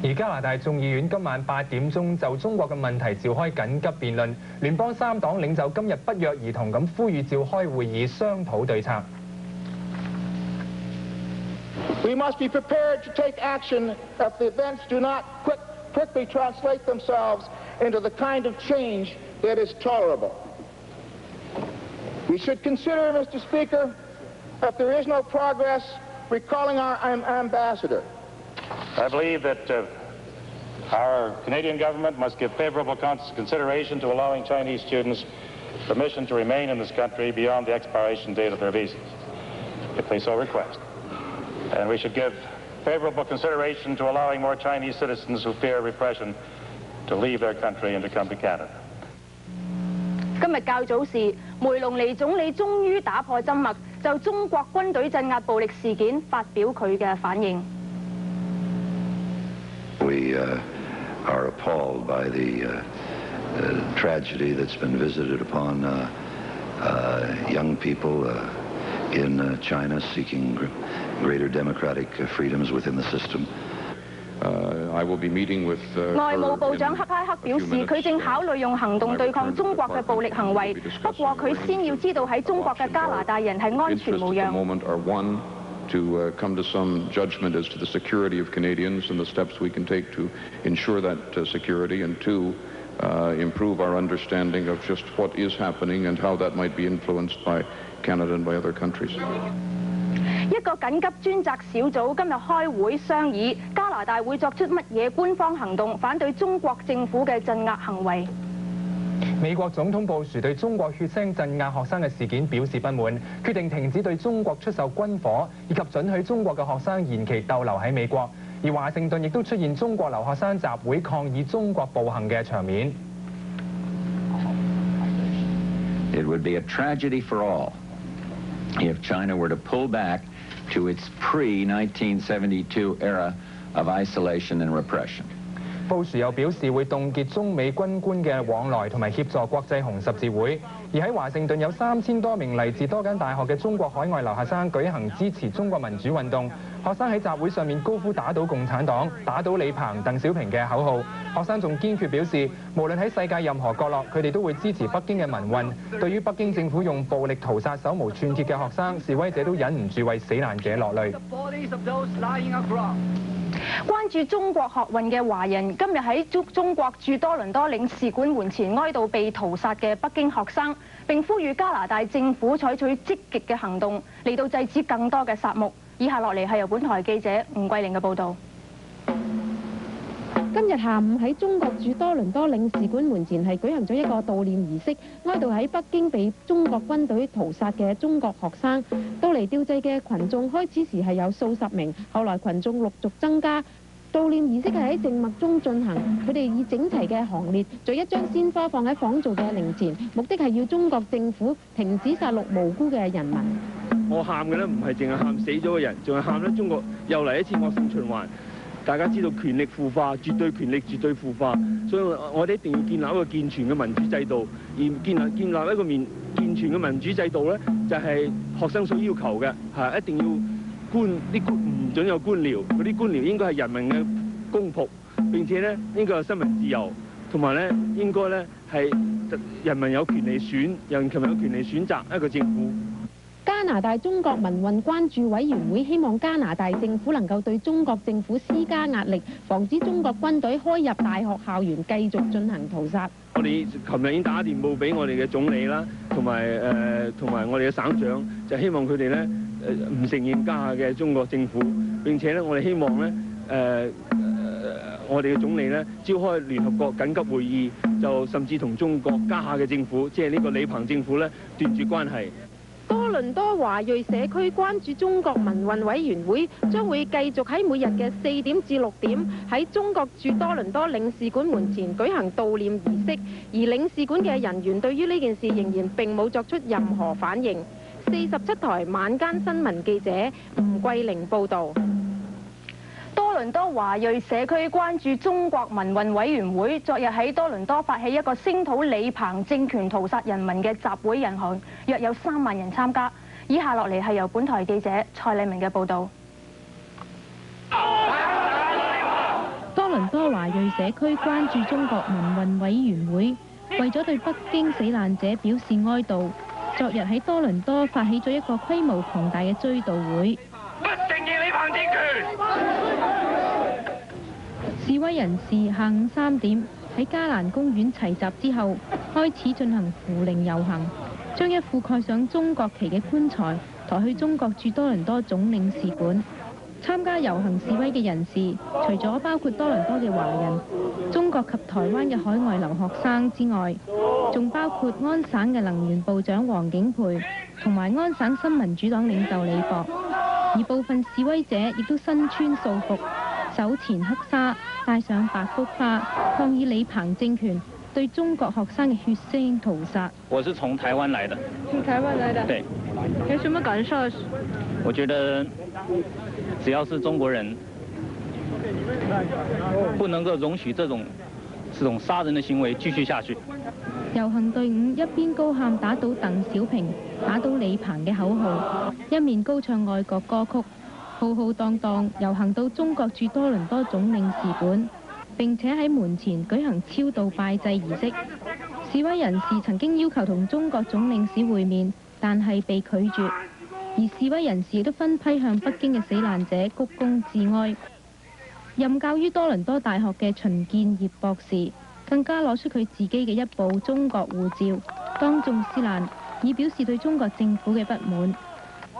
而而加拿大眾議院今晚8點鐘就中國嘅問題召開緊急辯論，聯邦3黨領袖今日不約而同咁呼籲召開會議商討對策。We must be prepared to take action if the events do not quickly translate themselves into the kind of change that is tolerable. We should consider, Mr. Speaker, if there is no progress, recalling our ambassador. I believe that our Canadian government must give favorable consideration to allowing Chinese students permission to remain in this country beyond the expiration date of their visas, if they so request. And we should give favorable consideration to allowing more Chinese citizens who fear repression to leave their country and to come to Canada. 今日較早時，梅隆尼總理終於打破緘默，就中國軍隊鎮壓暴力事件發表佢嘅反應。We are appalled by the tragedy that's been visited upon young people in China seeking greater democratic freedoms within the system. I will be meeting with 外務部長克拉克表示，佢正考慮用行動對抗中國嘅暴力行為，不過佢先要知道喺中國嘅加拿大人係安全無恙。To come to some judgment as to the security of Canadians and the steps we can take to ensure that security, and two, improve our understanding of just what is happening and how that might be influenced by Canada and by other countries. 一個緊急專責小組今日開會商議加拿大會作出乜嘢官方行動，反對中國政府嘅鎮壓行為。美國總統布殊對中國血腥鎮壓學生嘅事件表示不滿，決定停止對中國出售軍火，以及准許中國嘅學生延期逗留喺美國。而華盛頓亦都出現中國留學生集會抗議中國暴行嘅場面。It would be a tragedy for all if China were to pull back to its pre-1972 era of isolation and repression. 布殊又表示會凍結中美軍官嘅往來同埋協助國際紅十字會。而喺華盛頓有3000多名嚟自多間大學嘅中國海外留學生舉行支持中國民主運動。學生喺集會上面高呼打倒共產黨、打倒李鵬、鄧小平嘅口號。學生仲堅決表示，無論喺世界任何角落，佢哋都會支持北京嘅民運。對於北京政府用暴力屠殺手無寸鐵嘅學生，示威者都忍唔住為死難者落淚。關注中國學運嘅華人今日喺中國駐多倫多領事館門前哀悼被屠殺嘅北京學生，並呼籲加拿大政府採取積極嘅行動嚟到制止更多嘅殺戮。以下落嚟係由本台記者吳桂玲嘅報導。今日下午喺中國駐多倫多領事館門前係舉行咗一個悼念儀式，哀悼喺北京被中國軍隊屠殺嘅中國學生。到嚟吊祭嘅群眾開始時係有數十名，後來群眾陸續增加。悼念儀式係喺靜默中進行，佢哋以整齊嘅行列，將一張鮮花放喺仿造嘅靈前，目的係要中國政府停止殺戮無辜嘅人民。我喊嘅咧唔係淨係喊死咗嘅人，仲係喊咧中國又嚟一次惡性循環。大家知道權力腐化，絕對權力絕對腐化，所以我哋一定要建立一個健全嘅民主制度。而建立一個健全嘅民主制度咧，就係學生所要求嘅，係一定要唔准有官僚，嗰啲官僚應該係人民嘅公僕，並且咧應該有新聞自由，同埋咧應該咧係人民有權利選，人民有權利選擇一個政府。加拿大中國民運關注委員會希望加拿大政府能夠對中國政府施加壓力，防止中國軍隊開入大學校園繼續進行屠殺。我哋琴日已經打電報俾我哋嘅總理啦，同埋我哋嘅省長，就希望佢哋咧唔承認家下嘅中國政府，並且咧我哋希望咧我哋嘅總理咧召開聯合國緊急會議，就甚至同中國家下嘅政府，即係呢個李鵬政府咧斷絕關係。多倫多華裔社區關注中國民運委員會將會繼續喺每日嘅4點至6點喺中國駐多倫多領事館門前舉行悼念儀式，而領事館嘅人員對於呢件事仍然並冇作出任何反應。47台晚間新聞記者吳桂玲報導。多倫多華裔社區關注中國民運委員會昨日喺多倫多發起一個聲討李鵬政權屠殺人民嘅集會人行，約有3萬人參加。以下落嚟係由本台記者蔡麗明嘅報導。多倫倫多華裔社區關注中國民運委員會為咗對北京死難者表示哀悼，昨日喺多倫多發起咗一個規模龐大嘅追悼會。不承認李鵬政權！示威人士下午3點喺加蘭公園齊集之後，開始進行扶靈遊行，將一副蓋上中國旗嘅棺材抬去中國駐多倫多總領事館。參加遊行示威嘅人士，除咗包括多倫多嘅華人、中國及台灣嘅海外留學生之外，仲包括安省嘅能源部長黃景培同埋安省新民主黨領袖李博。而部分示威者亦都身穿素服，手持黑紗，戴上白菊花，抗議李鵬政權對中國學生嘅血腥屠殺。我是從台灣來的。從台灣來的？對。有什麼感受？我覺得只要是中國人，不能夠容許這種殺人的行為繼續下去。遊行隊伍一邊高喊打倒鄧小平、打倒李鵬嘅口號，一面高唱愛國歌曲，浩浩蕩蕩遊行到中國駐多倫多總領事館，並且喺門前舉行超度拜祭儀式。示威人士曾經要求同中國總領事會面，但係被拒絕。而示威人士亦都分批向北京嘅死難者鞠躬致哀。任教於多倫多大學嘅秦建業博士更加攞出佢自己嘅一部中國護照，當眾撕爛，以表示對中國政府嘅不滿。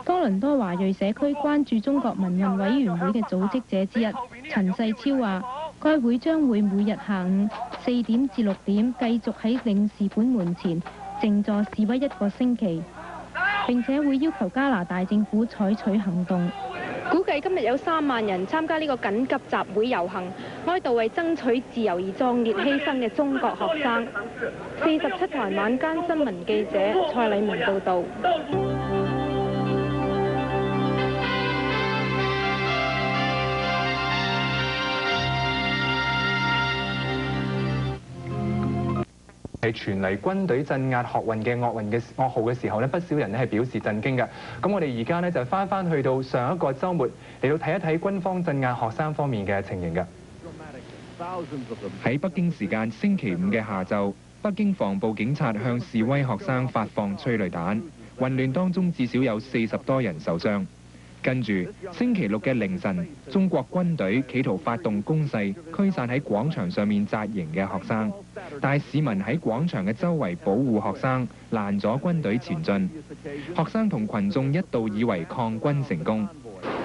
多倫多華裔社區關注中國民運委員會嘅組織者之一陳世超話，該會將會每日下午4點至6點繼續喺領事館門前靜坐示威1個星期，並且會要求加拿大政府採取行動。估計今日有3萬人參加呢個緊急集會遊行，哀悼為爭取自由而壯烈犧牲嘅中國學生。47台晚間新聞記者蔡禮明報導。係傳嚟軍隊鎮壓學運嘅噩耗嘅時候呢，不少人咧係表示震驚嘅。咁我哋而家呢，就翻去到上一個週末嚟到睇一睇軍方鎮壓學生方面嘅情形嘅。喺北京時間星期5嘅下晝，北京防暴警察向示威學生發放催淚彈，混亂當中至少有40多人受傷。跟住星期6嘅凌晨，中國軍隊企圖發動攻勢，驅散喺廣場上面紮營嘅學生，但市民喺廣場嘅周圍保護學生，攔咗軍隊前進。學生同群眾一度以為抗軍成功，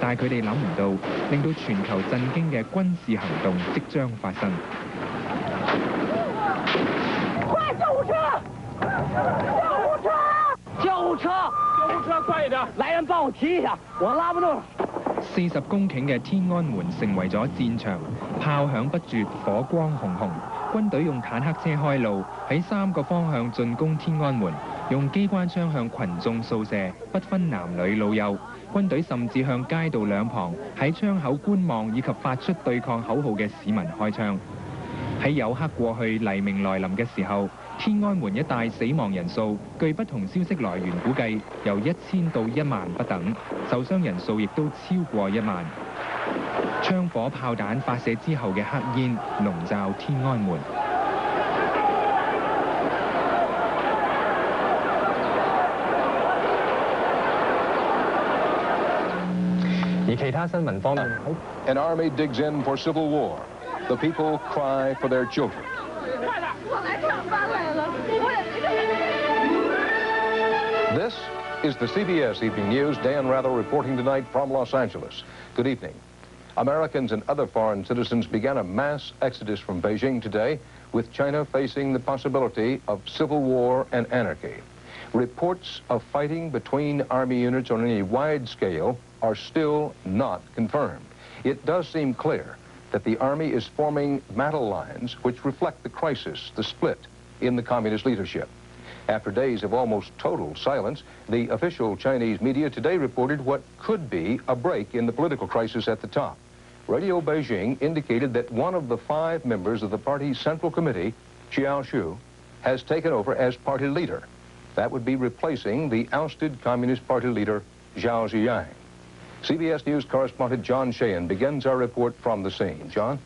但係佢哋諗唔到，令到全球震驚嘅軍事行動即將發生。快救護車！救護車！救護車，快一點！來人幫我提一下，我拉不動。40公頃嘅天安門成為咗戰場，炮響不絕，火光紅紅。軍隊用坦克車開路，喺3個方向進攻天安門，用機關槍向群眾掃射，不分男女老幼。軍隊甚至向街道兩旁喺窗口觀望以及發出對抗口號嘅市民開槍。喺黝黑過去、黎明來臨嘅時候，天安門一帶死亡人數據不同消息來源估計由1000到1萬不等，受傷人數亦都超過1萬。槍火炮彈發射之後嘅黑煙籠罩天安門。而其他新聞方面 An army digs in for civil war. The people cry for their children. This is the CBS Evening News. Dan Rather reporting tonight from Los Angeles. Good evening. Americans and other foreign citizens began a mass exodus from Beijing today, with China facing the possibility of civil war and anarchy. Reports of fighting between army units on any wide scale are still not confirmed. It does seem clear that the army is forming battle lines which reflect the crisis, the split in the communist leadership. After days of almost total silence, the official Chinese media today reported what could be a break in the political crisis at the top. Radio Beijing indicated that one of the 5 members of the party's Central Committee, Xiao Xu, has taken over as party leader. That would be replacing the ousted Communist Party leader, Zhao Ziyang. CBS News correspondent John Sheehan begins our report from the scene. John?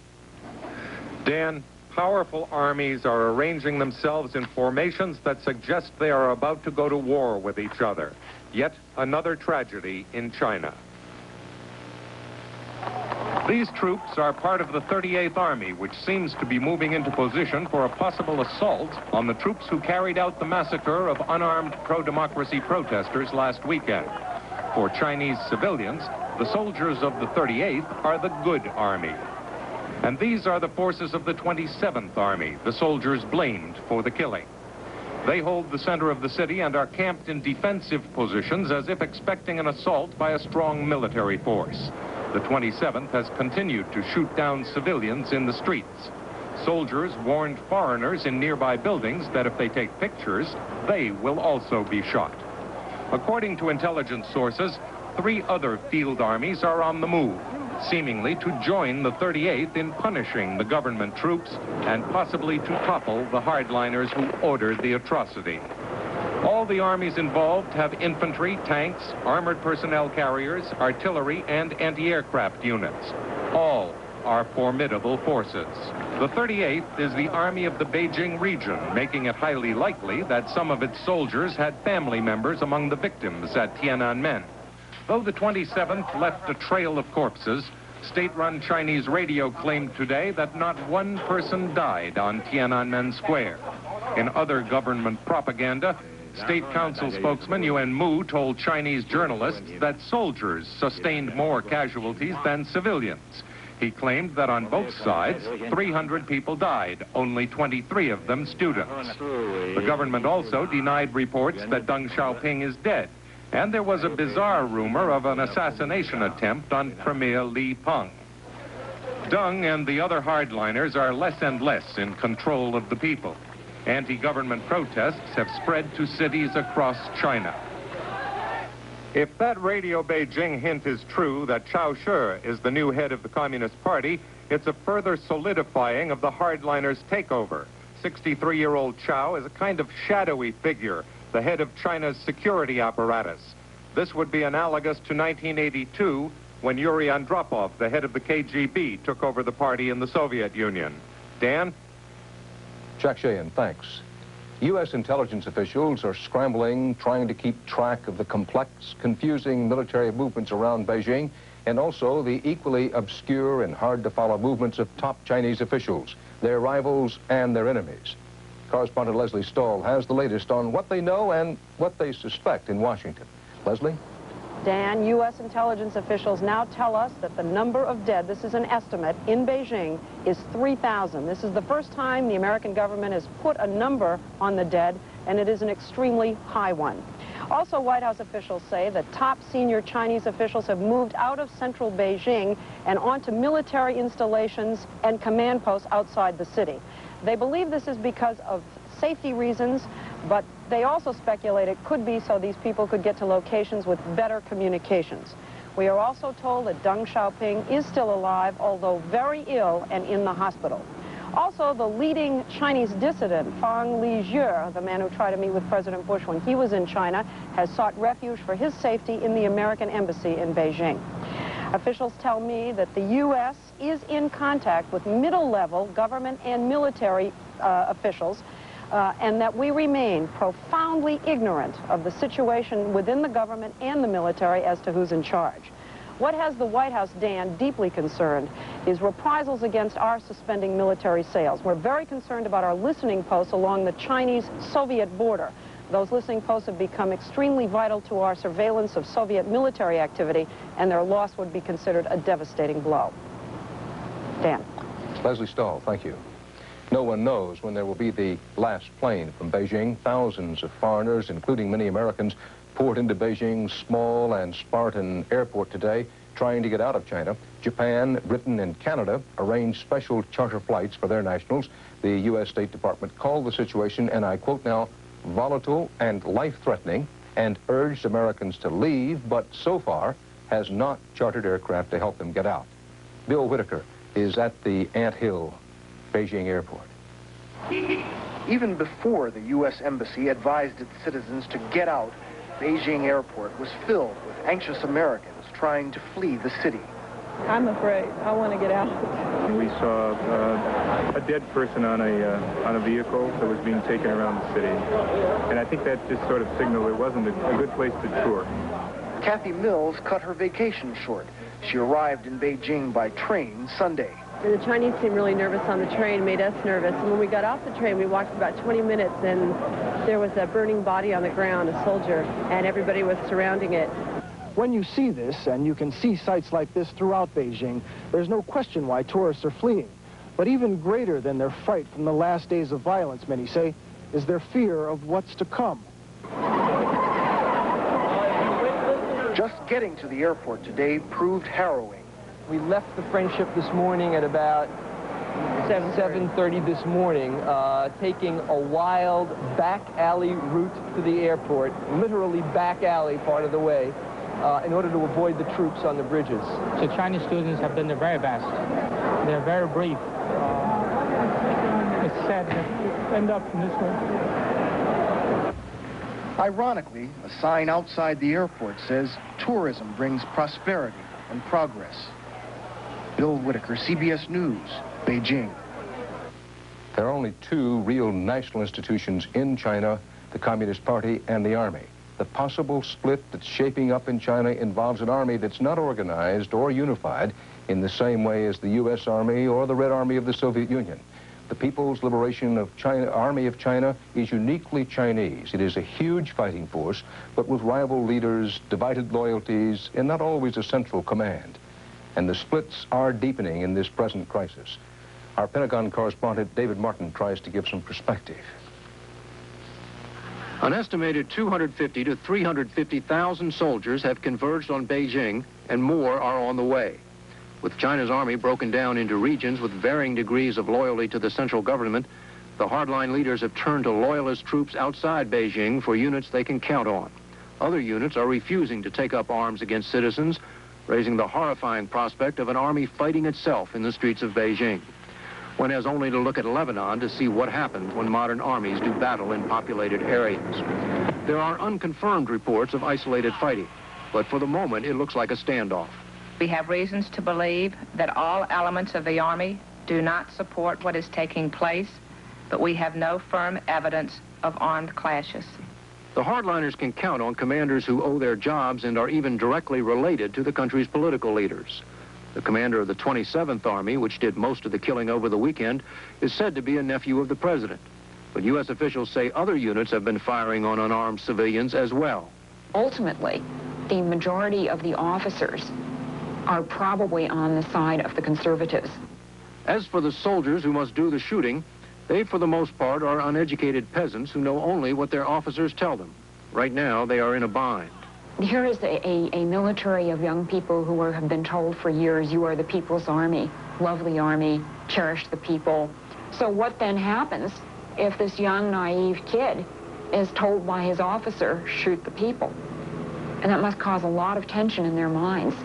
Dan, powerful armies are arranging themselves in formations that suggest they are about to go to war with each other. Yet another tragedy in China. These troops are part of the 38th Army, which seems to be moving into position for a possible assault on the troops who carried out the massacre of unarmed pro-democracy protesters last weekend. For Chinese civilians, the soldiers of the 38th are the good army. And these are the forces of the 27th Army, the soldiers blamed for the killing. They hold the center of the city and are camped in defensive positions as if expecting an assault by a strong military force. The 27th has continued to shoot down civilians in the streets. Soldiers warned foreigners in nearby buildings that if they take pictures, they will also be shot. According to intelligence sources, 3 other field armies are on the move, seemingly to join the 38th in punishing the government troops and possibly to topple the hardliners who ordered the atrocity. All the armies involved have infantry, tanks, armored personnel carriers, artillery, and anti-aircraft units. All are formidable forces. The 38th is the army of the Beijing region, making it highly likely that some of its soldiers had family members among the victims at Tiananmen. Though the 27th left a trail of corpses, state-run Chinese radio claimed today that not one person died on Tiananmen Square. In other government propaganda, State Council spokesman Yuan Mu told Chinese journalists that soldiers sustained more casualties than civilians. He claimed that on both sides, 300 people died, only 23 of them students. The government also denied reports that Deng Xiaoping is dead, and there was a bizarre rumor of an assassination attempt on Premier Li Peng. Deng and the other hardliners are less and less in control of the people. Anti-government protests have spread to cities across China. If that Radio Beijing hint is true that Cao Shi is the new head of the Communist Party, it's a further solidifying of the hardliners' takeover. 63-year-old Cao is a kind of shadowy figure, the head of China's security apparatus. This would be analogous to 1982, when Yuri Andropov, the head of the KGB, took over the party in the Soviet Union. Dan? Jack Sheehan, thanks. U.S. intelligence officials are scrambling, trying to keep track of the complex, confusing military movements around Beijing, and also the equally obscure and hard-to-follow movements of top Chinese officials, their rivals and their enemies. Correspondent Leslie Stahl has the latest on what they know and what they suspect in Washington. Leslie? Dan, U.S. intelligence officials now tell us that the number of dead, this is an estimate, in Beijing is 3,000. This is the first time the American government has put a number on the dead, and it is an extremely high one. Also, White House officials say that top senior Chinese officials have moved out of central Beijing and onto military installations and command posts outside the city. They believe this is because of safety reasons, but they also speculate it could be so these people could get to locations with better communications. We are also told that Deng Xiaoping is still alive, although very ill and in the hospital. Also, the leading Chinese dissident, Fang Lizhi, the man who tried to meet with President Bush when he was in China, has sought refuge for his safety in the American embassy in Beijing. Officials tell me that the U.S. is in contact with middle-level government and military officials, and that we remain profoundly ignorant of the situation within the government and the military as to who's in charge. What has the White House, Dan, deeply concerned is reprisals against our suspending military sales. We're very concerned about our listening posts along the Chinese-Soviet border. Those listening posts have become extremely vital to our surveillance of Soviet military activity, and their loss would be considered a devastating blow. Dan. Leslie Stahl, thank you. No one knows when there will be the last plane from Beijing. Thousands of foreigners, including many Americans, poured into Beijing's small and Spartan airport today, trying to get out of China. Japan, Britain, and Canada arranged special charter flights for their nationals. The U.S. State Department called the situation, and I quote now, volatile and life-threatening, and urged Americans to leave, but so far has not chartered aircraft to help them get out. Bill Whitaker is at the Ant Hill Beijing airport. Even before the U.S. Embassy advised its citizens to get out, Beijing airport was filled with anxious Americans trying to flee the city. I'm afraid. I want to get out. We saw a dead person on a vehicle that was being taken around the city. And I think that just sort of signaled it wasn't a good place to tour. Kathy Mills cut her vacation short. She arrived in Beijing by train Sunday. The Chinese seemed really nervous on the train, made us nervous. And when we got off the train, we walked about 20 minutes, and there was a burning body on the ground, a soldier, and everybody was surrounding it. When you see this, and you can see sites like this throughout Beijing, there's no question why tourists are fleeing. But even greater than their fright from the last days of violence, many say, is their fear of what's to come. Just getting to the airport today proved harrowing. We left the Friendship this morning at about 7:30 this morning, taking a wild back alley route to the airport, literally back alley part of the way, in order to avoid the troops on the bridges. The Chinese students have done their very best. They're very brave. It's sad that they end up in this way. Ironically, a sign outside the airport says tourism brings prosperity and progress. Bill Whitaker, CBS News, Beijing. There are only two real national institutions in China, the Communist Party and the Army. The possible split that's shaping up in China involves an army that's not organized or unified in the same way as the U.S. Army or the Red Army of the Soviet Union. The People's Liberation of China, Army of China is uniquely Chinese. It is a huge fighting force, but with rival leaders, divided loyalties, and not always a central command. And the splits are deepening in this present crisis. Our Pentagon correspondent, David Martin, tries to give some perspective. An estimated 250 to 350,000 soldiers have converged on Beijing, and more are on the way. With China's army broken down into regions with varying degrees of loyalty to the central government, the hardline leaders have turned to loyalist troops outside Beijing for units they can count on. Other units are refusing to take up arms against citizens, raising the horrifying prospect of an army fighting itself in the streets of Beijing. One has only to look at Lebanon to see what happens when modern armies do battle in populated areas. There are unconfirmed reports of isolated fighting, but for the moment it looks like a standoff. We have reasons to believe that all elements of the Army do not support what is taking place, but we have no firm evidence of armed clashes. The hardliners can count on commanders who owe their jobs and are even directly related to the country's political leaders. The commander of the 27th Army, which did most of the killing over the weekend, is said to be a nephew of the president. But U.S. officials say other units have been firing on unarmed civilians as well. Ultimately, the majority of the officers are probably on the side of the conservatives. As for the soldiers who must do the shooting, they, for the most part, are uneducated peasants who know only what their officers tell them. Right now, they are in a bind. Here is a military of young people who have been told for years, you are the people's army, love the army, cherish the people. So what then happens if this young, naive kid is told by his officer, shoot the people? And that must cause a lot of tension in their minds.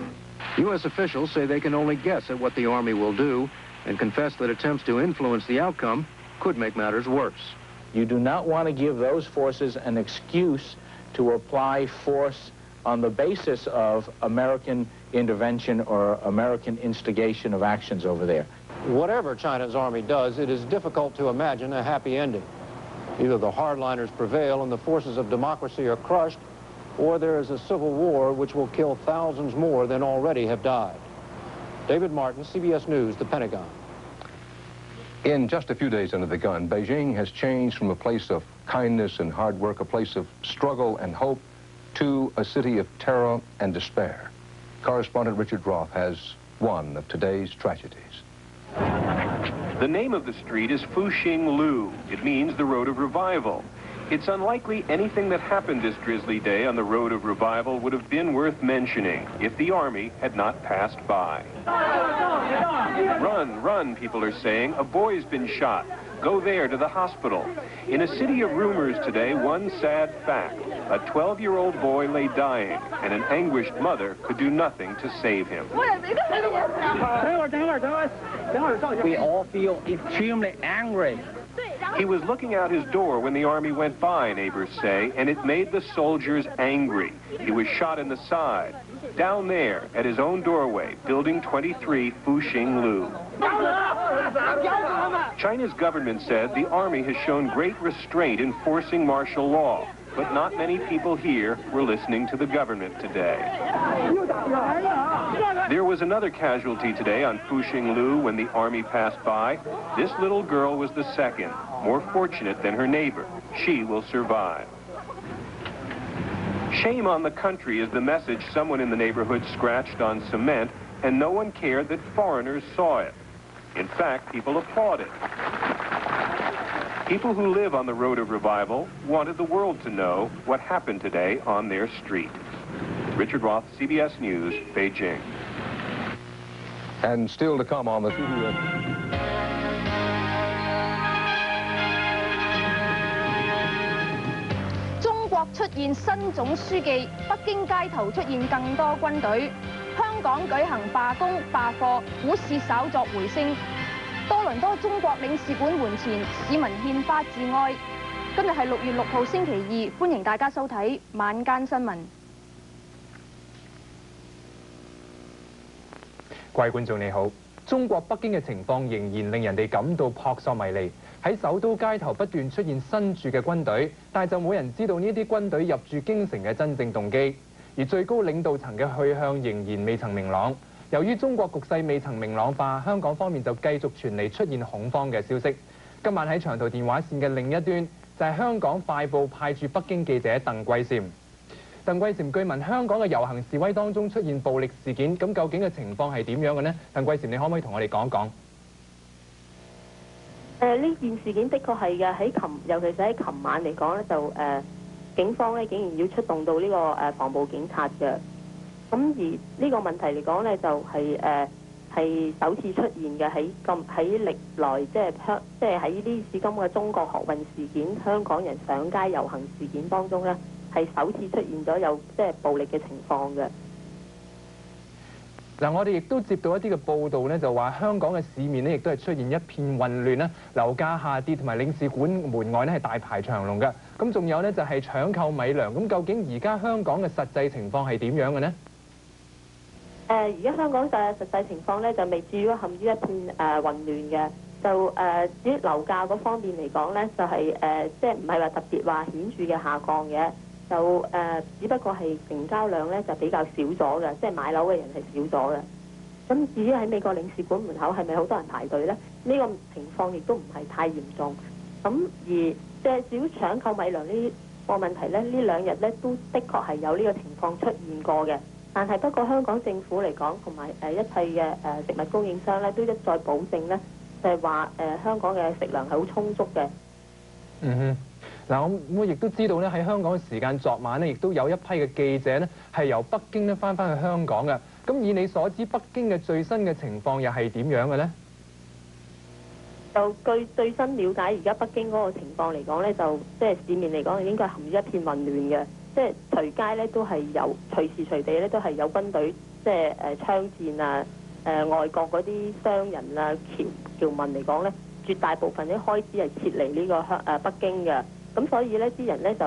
U.S. officials say they can only guess at what the Army will do and confess that attempts to influence the outcome could make matters worse. You do not want to give those forces an excuse to apply force on the basis of American intervention or American instigation of actions over there. Whatever China's army does, it is difficult to imagine a happy ending. Either the hardliners prevail and the forces of democracy are crushed, or there is a civil war which will kill thousands more than already have died. David Martin, CBS News, the Pentagon. In just a few days under the gun, Beijing has changed from a place of kindness and hard work, a place of struggle and hope, to a city of terror and despair. Correspondent Richard Roth has one of today's tragedies. The name of the street is Fuxing Lu. It means the road of revival. It's unlikely anything that happened this drizzly day on the road of revival would have been worth mentioning if the army had not passed by. Run, run, people are saying. A boy's been shot. Go there to the hospital. In a city of rumors today, one sad fact. A 12-year-old boy lay dying, and an anguished mother could do nothing to save him. We all feel extremely angry. He was looking out his door when the army went by, neighbors say, and it made the soldiers angry. He was shot in the side. Down there, at his own doorway, Building 23, Fuxing Lu. China's government said the army has shown great restraint in enforcing martial law, but not many people here were listening to the government today. There was another casualty today on Fuxing Lu when the army passed by. This little girl was the second, more fortunate than her neighbor. She will survive. Shame on the country is the message someone in the neighborhood scratched on cement, and no one cared that foreigners saw it. In fact, people applauded. People who live on the road of revival wanted the world to know what happened today on their street. Richard Roth, CBS News, Beijing. And still to come on the CBS. 中國出現新總書記，北京街頭出現更多軍隊。香港舉行罷工罷課，股市稍作回升。多倫多中國領事館門前，市民獻花致哀。今日係6月6號星期二，歡迎大家收睇晚間新聞。各位觀眾你好，中國北京嘅情況仍然令人哋感到撲朔迷離。喺首都街頭不斷出現新駐嘅軍隊，但係就冇人知道呢啲軍隊入駐京城嘅真正動機。而最高領導層嘅去向仍然未曾明朗。由於中國局勢未曾明朗化，香港方面就繼續傳嚟出現恐慌嘅消息。今晚喺長途電話線嘅另一端，就係香港快報派駐北京記者鄧桂嬋。鄧桂嬋，據聞香港嘅遊行示威當中出現暴力事件，咁究竟嘅情況係點樣嘅呢？鄧桂嬋，你可唔可以同我哋講講？呢件事件的確係嘅，尤其是喺琴晚嚟講咧，就警方咧竟然要出動到呢個防暴警察嘅。咁而呢個問題嚟講咧，就係首次出現嘅喺歷來即係喺呢次咁嘅中國學運事件、香港人上街遊行事件當中咧，係首次出現咗有即係暴力嘅情況嘅。嗱，我哋亦都接到一啲嘅報道咧，就話香港嘅市面咧，亦都係出現一片混亂啦，樓價下跌同埋領事館門外咧係大排長龍嘅。咁仲有咧就係搶購米糧。咁究竟而家香港嘅實際情況係點樣嘅呢？而家香港嘅實際情況咧就未至於陷於一片混亂嘅。就至於樓價嗰方面嚟講咧，就係即係唔係話特別話顯著嘅下降嘅。就只不過係成交量咧就比較少咗嘅，即係買樓嘅人係少咗嘅。咁至於喺美國領事館門口係咪好多人排隊咧？呢個情況亦都唔係太嚴重。咁而即係至於搶購米糧呢個問題咧，呢兩日咧都的確係有呢個情況出現過嘅。但係不過香港政府嚟講，同埋一切嘅食物供應商咧，都一再保證咧，就係話香港嘅食糧係好充足嘅。嗯哼。嗱，我亦都知道咧，喺香港嘅時間昨晚咧，亦都有一批嘅記者咧係由北京咧翻去香港嘅。咁以你所知，北京嘅最新嘅情況又係點樣嘅咧？就據最新了解，而家北京嗰個情況嚟講咧，就即係市面嚟講應該陷於一片混亂嘅，即係隨街咧都係有隨時隨地咧都係有軍隊，即係槍戰啊！外國嗰啲商人啊、僑民嚟講咧，絕大部分啲開始係撤離呢個北京嘅。咁所以咧，啲人咧就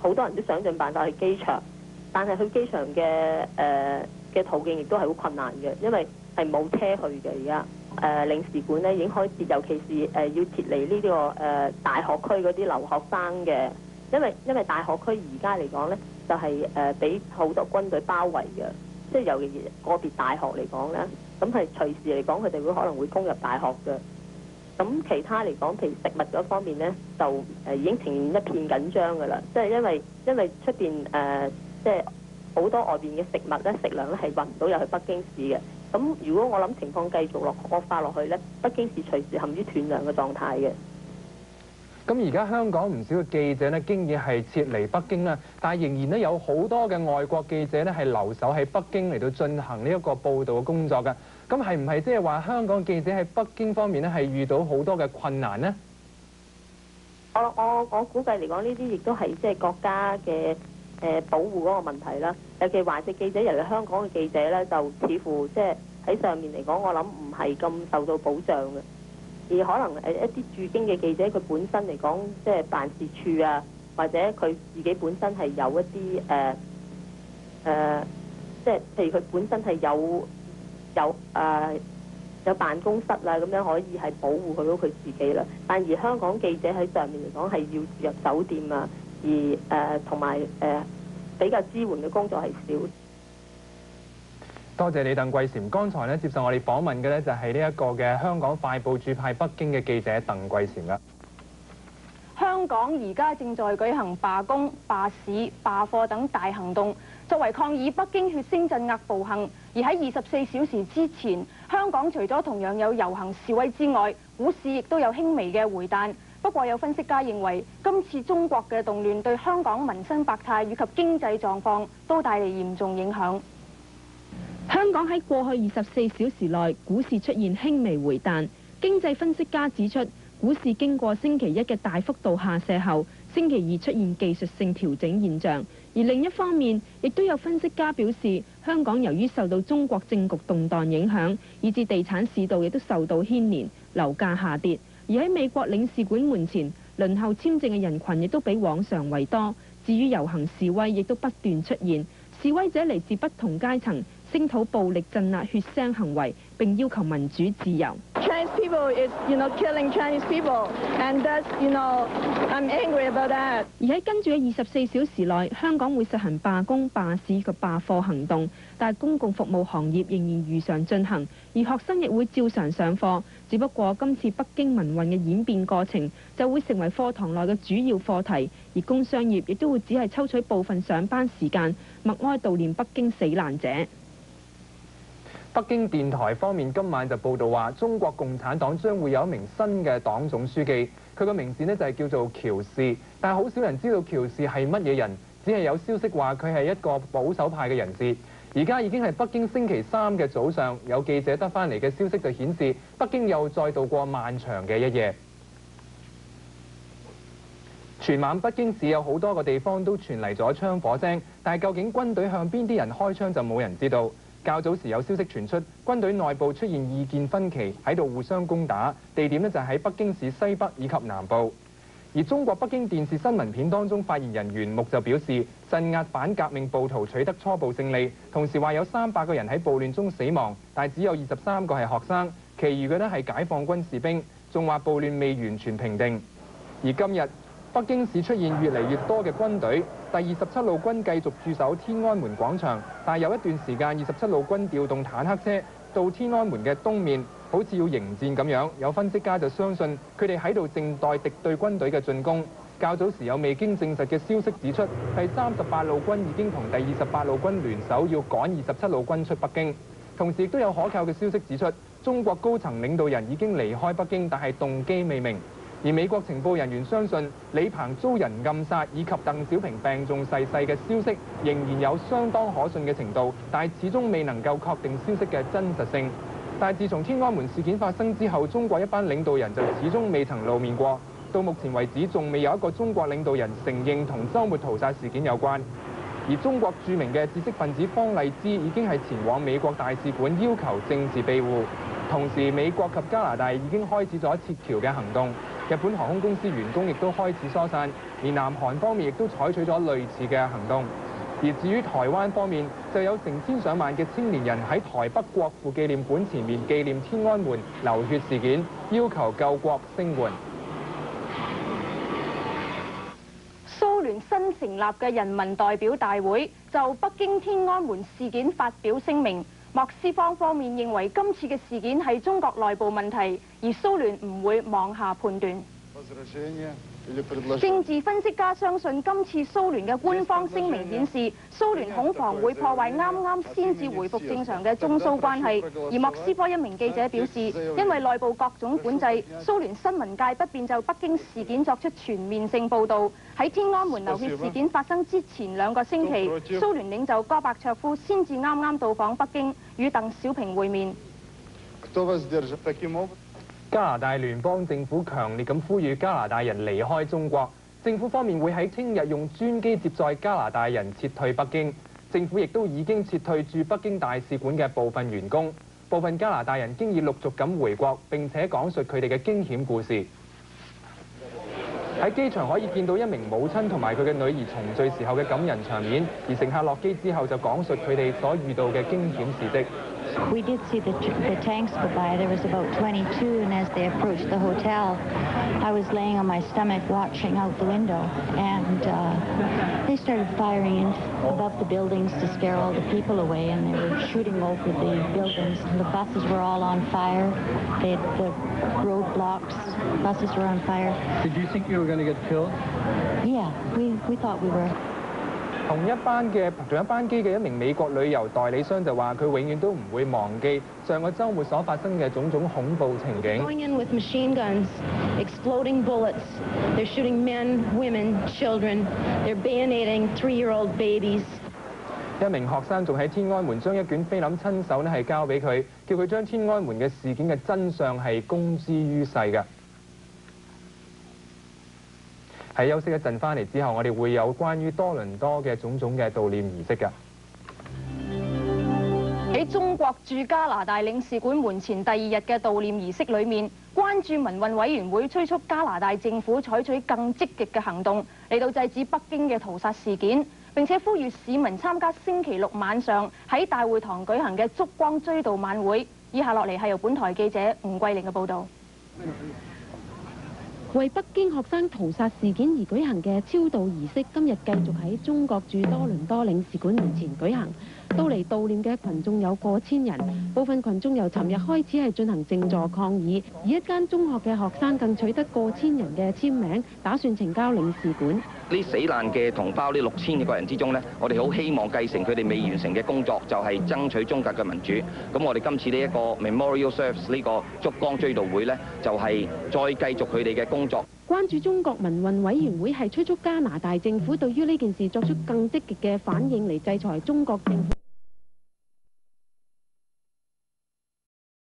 好多人都想盡辦法去機場，但係去機場嘅途徑亦都係好困難嘅，因為係冇車去嘅。而家領事館咧已經開始，尤其是要撤離呢個大學區嗰啲留學生嘅，因為大學區而家嚟講咧就係俾好多軍隊包圍嘅，即係尤其個別大學嚟講咧，咁係隨時嚟講佢哋可能會攻入大學嘅。咁其他嚟講，譬如食物嗰方面咧，就已經呈現一片緊張㗎啦。即係因為出邊即係好多外邊嘅食物咧、食糧咧係運唔到入去北京市嘅。咁如果我諗情況繼續惡化落去咧，北京市隨時陷於斷糧嘅狀態嘅。咁而家香港唔少嘅記者咧，經已係撤離北京啦，但係仍然咧有好多嘅外國記者咧係留守喺北京嚟到進行呢一個報導嘅工作嘅。咁係唔係即係話香港記者喺北京方面咧係遇到好多嘅困難呢？我估計嚟講，呢啲亦都係即係國家嘅保護嗰個問題啦。尤其華籍記者入嚟香港嘅記者咧，就似乎即係喺上面嚟講，我諗唔係咁受到保障嘅。而可能一啲駐京嘅記者，佢本身嚟講，即係辦事處啊，或者佢自己本身係有一啲即係譬如佢本身係有辦公室啦，咁樣可以係保護到佢自己啦。但而香港記者喺上面嚟講係要住入酒店啊，而同埋比較支援嘅工作係少。多謝你鄧桂嬋。剛才咧接受我哋訪問嘅咧就係呢一個嘅香港快報駐派北京嘅記者鄧桂嬋啦。香港而家正在舉行罷工、罷市、罷課等大行動，作為抗議北京血腥鎮壓暴行。而喺24小時之前，香港除咗同樣有遊行示威之外，股市亦都有輕微嘅回彈。不過有分析家認為，今次中國嘅動亂對香港民生百態以及經濟狀況都帶嚟嚴重影響。香港喺過去24小時內，股市出現輕微回彈。經濟分析家指出，股市經過星期一嘅大幅度下瀉後，星期二出現技術性調整現象。而另一方面，亦都有分析家表示，香港由於受到中國政局動盪影響，以致地產市道亦都受到牽連，樓價下跌。而喺美國領事館門前，輪候簽證嘅人群亦都比往常為多。至於遊行示威，亦都不斷出現，示威者嚟自不同階層，聲討暴力鎮壓血腥行為，並要求民主自由。Chinese people is, killing Chinese people, and that's, I'm angry about that. 而喺跟住嘅24小時內，香港會實行罷工、罷市及罷課行動，但係公共服務行業仍然如常進行，而學生亦會照常上課。只不過今次北京民運嘅演變過程就會成為課堂內嘅主要課題，而工商業亦都會只係抽取部分上班時間，默哀悼念北京死難者。北京電台方面今晚就報道話，中國共產黨將會有一名新嘅黨總書記，佢個名字呢就係叫做喬氏，但係好少人知道喬氏係乜嘢人，只係有消息話佢係一個保守派嘅人士。而家已經係北京星期3嘅早上，有記者得返嚟嘅消息就顯示，北京又再度過漫長嘅一夜。全晚北京市有好多個地方都傳嚟咗槍火聲，但係究竟軍隊向邊啲人開槍就冇人知道。較早時有消息傳出，軍隊內部出現意見分歧，喺度互相攻打，地點呢就喺北京市西北以及南部。而中國北京電視新聞片當中，發言人袁木就表示，鎮壓反革命暴徒取得初步勝利，同時話有300個人喺暴亂中死亡，但只有23個係學生，其餘嘅呢係解放軍士兵，仲話暴亂未完全平定。而今日北京市出現越嚟越多嘅軍隊，第27路軍繼續駐守天安門廣場，但有一段時間27路軍調動坦克車到天安門嘅東面，好似要迎戰咁樣。有分析家就相信佢哋喺度靜待敵對軍隊嘅進攻。較早時有未經證實嘅消息指出，第38路軍已經同第28路軍聯手要趕27路軍出北京。同時亦都有可靠嘅消息指出，中國高層領導人已經離開北京，但係動機未明。而美國情報人員相信李鵬遭人暗殺以及鄧小平病重逝世嘅消息仍然有相當可信嘅程度，但係始終未能夠確定消息嘅真實性。但係自從天安門事件發生之後，中國一班領導人就始終未曾露面過。到目前為止，仲未有一個中國領導人承認同週末屠殺事件有關。而中國著名嘅知識分子方勵之已經係前往美國大使館要求政治庇護。同時，美國及加拿大已經開始咗撤僑嘅行動。日本航空公司員工亦都開始疏散，而南韓方面亦都採取咗類似嘅行動。而至於台灣方面，就有成千上萬嘅青年人喺台北國父紀念館前面紀念天安門流血事件，要求救國聲援。蘇聯新成立嘅人民代表大會就北京天安門事件發表聲明。莫斯科方面認為今次嘅事件係中國內部問題，而蘇聯唔會妄下判斷。政治分析家相信今次蘇聯嘅官方聲明顯示，蘇聯恐防會破壞啱啱先至回復正常嘅中蘇關係。而莫斯科一名記者表示，因為內部各種管制，蘇聯新聞界不便就北京事件作出全面性報導。喺天安門流血事件發生之前2個星期，蘇聯領袖戈伯卓夫先至啱啱到訪北京，與鄧小平會面。加拿大聯邦政府強烈咁呼籲加拿大人離開中國。政府方面會喺聽日用專機接載加拿大人撤退北京。政府亦都已經撤退駐北京大使館嘅部分員工。部分加拿大人經已陸續咁回國，並且講述佢哋嘅驚險故事。喺喺機場可以見到一名母親同埋佢嘅女兒重聚時候嘅感人場面，而乘客落機之後就講述佢哋所遇到嘅驚險事蹟。We did see the tanks go by. There was about 22, and as they approached the hotel, I was laying on my stomach watching out the window, and they started firing above the buildings to scare all the people away, and they were shooting over the buildings. The buses were all on fire. The roadblocks, buses were on fire. Did you think you were going to get killed? Yeah, we thought we were. 同一班機嘅一名美國旅遊代理商就話：佢永遠都唔會忘記上個週末所發生嘅種種恐怖情景。Going in with machine guns, exploding bullets. They're shooting men, women, children. They're bayoneting 3-year-old babies. 一名學生仲喺天安門將一卷菲林親手係交俾佢，叫佢將天安門嘅事件嘅真相係公之於世嘅。喺休息一陣翻嚟之後，我哋會有關於多倫多嘅種種嘅悼念儀式㗎。喺中國駐加拿大領事館門前第2日嘅悼念儀式裏面，關注民運委員會催促加拿大政府採取更積極嘅行動嚟到制止北京嘅屠殺事件，並且呼籲市民參加星期六晚上喺大會堂舉行嘅燭光追悼晚會。以下落嚟係由本台記者吳桂玲嘅報導。為北京學生屠殺事件而舉行嘅超度儀式，今日繼續喺中國駐多倫多領事館門前舉行。到嚟悼念嘅群眾有過千人，部分群眾由尋日開始係進行靜坐抗議，而一間中學嘅學生更取得過千人嘅簽名，打算呈交領事館。呢死難嘅同胞呢6000個人之中呢，我哋好希望繼承佢哋未完成嘅工作，就係爭取中國嘅民主。咁我哋今次呢一個 Memorial Service 呢個燭光追悼會呢，就係再繼續佢哋嘅工作。關注中國民運委員會係催促加拿大政府對於呢件事作出更積極嘅反應嚟制裁中國政府。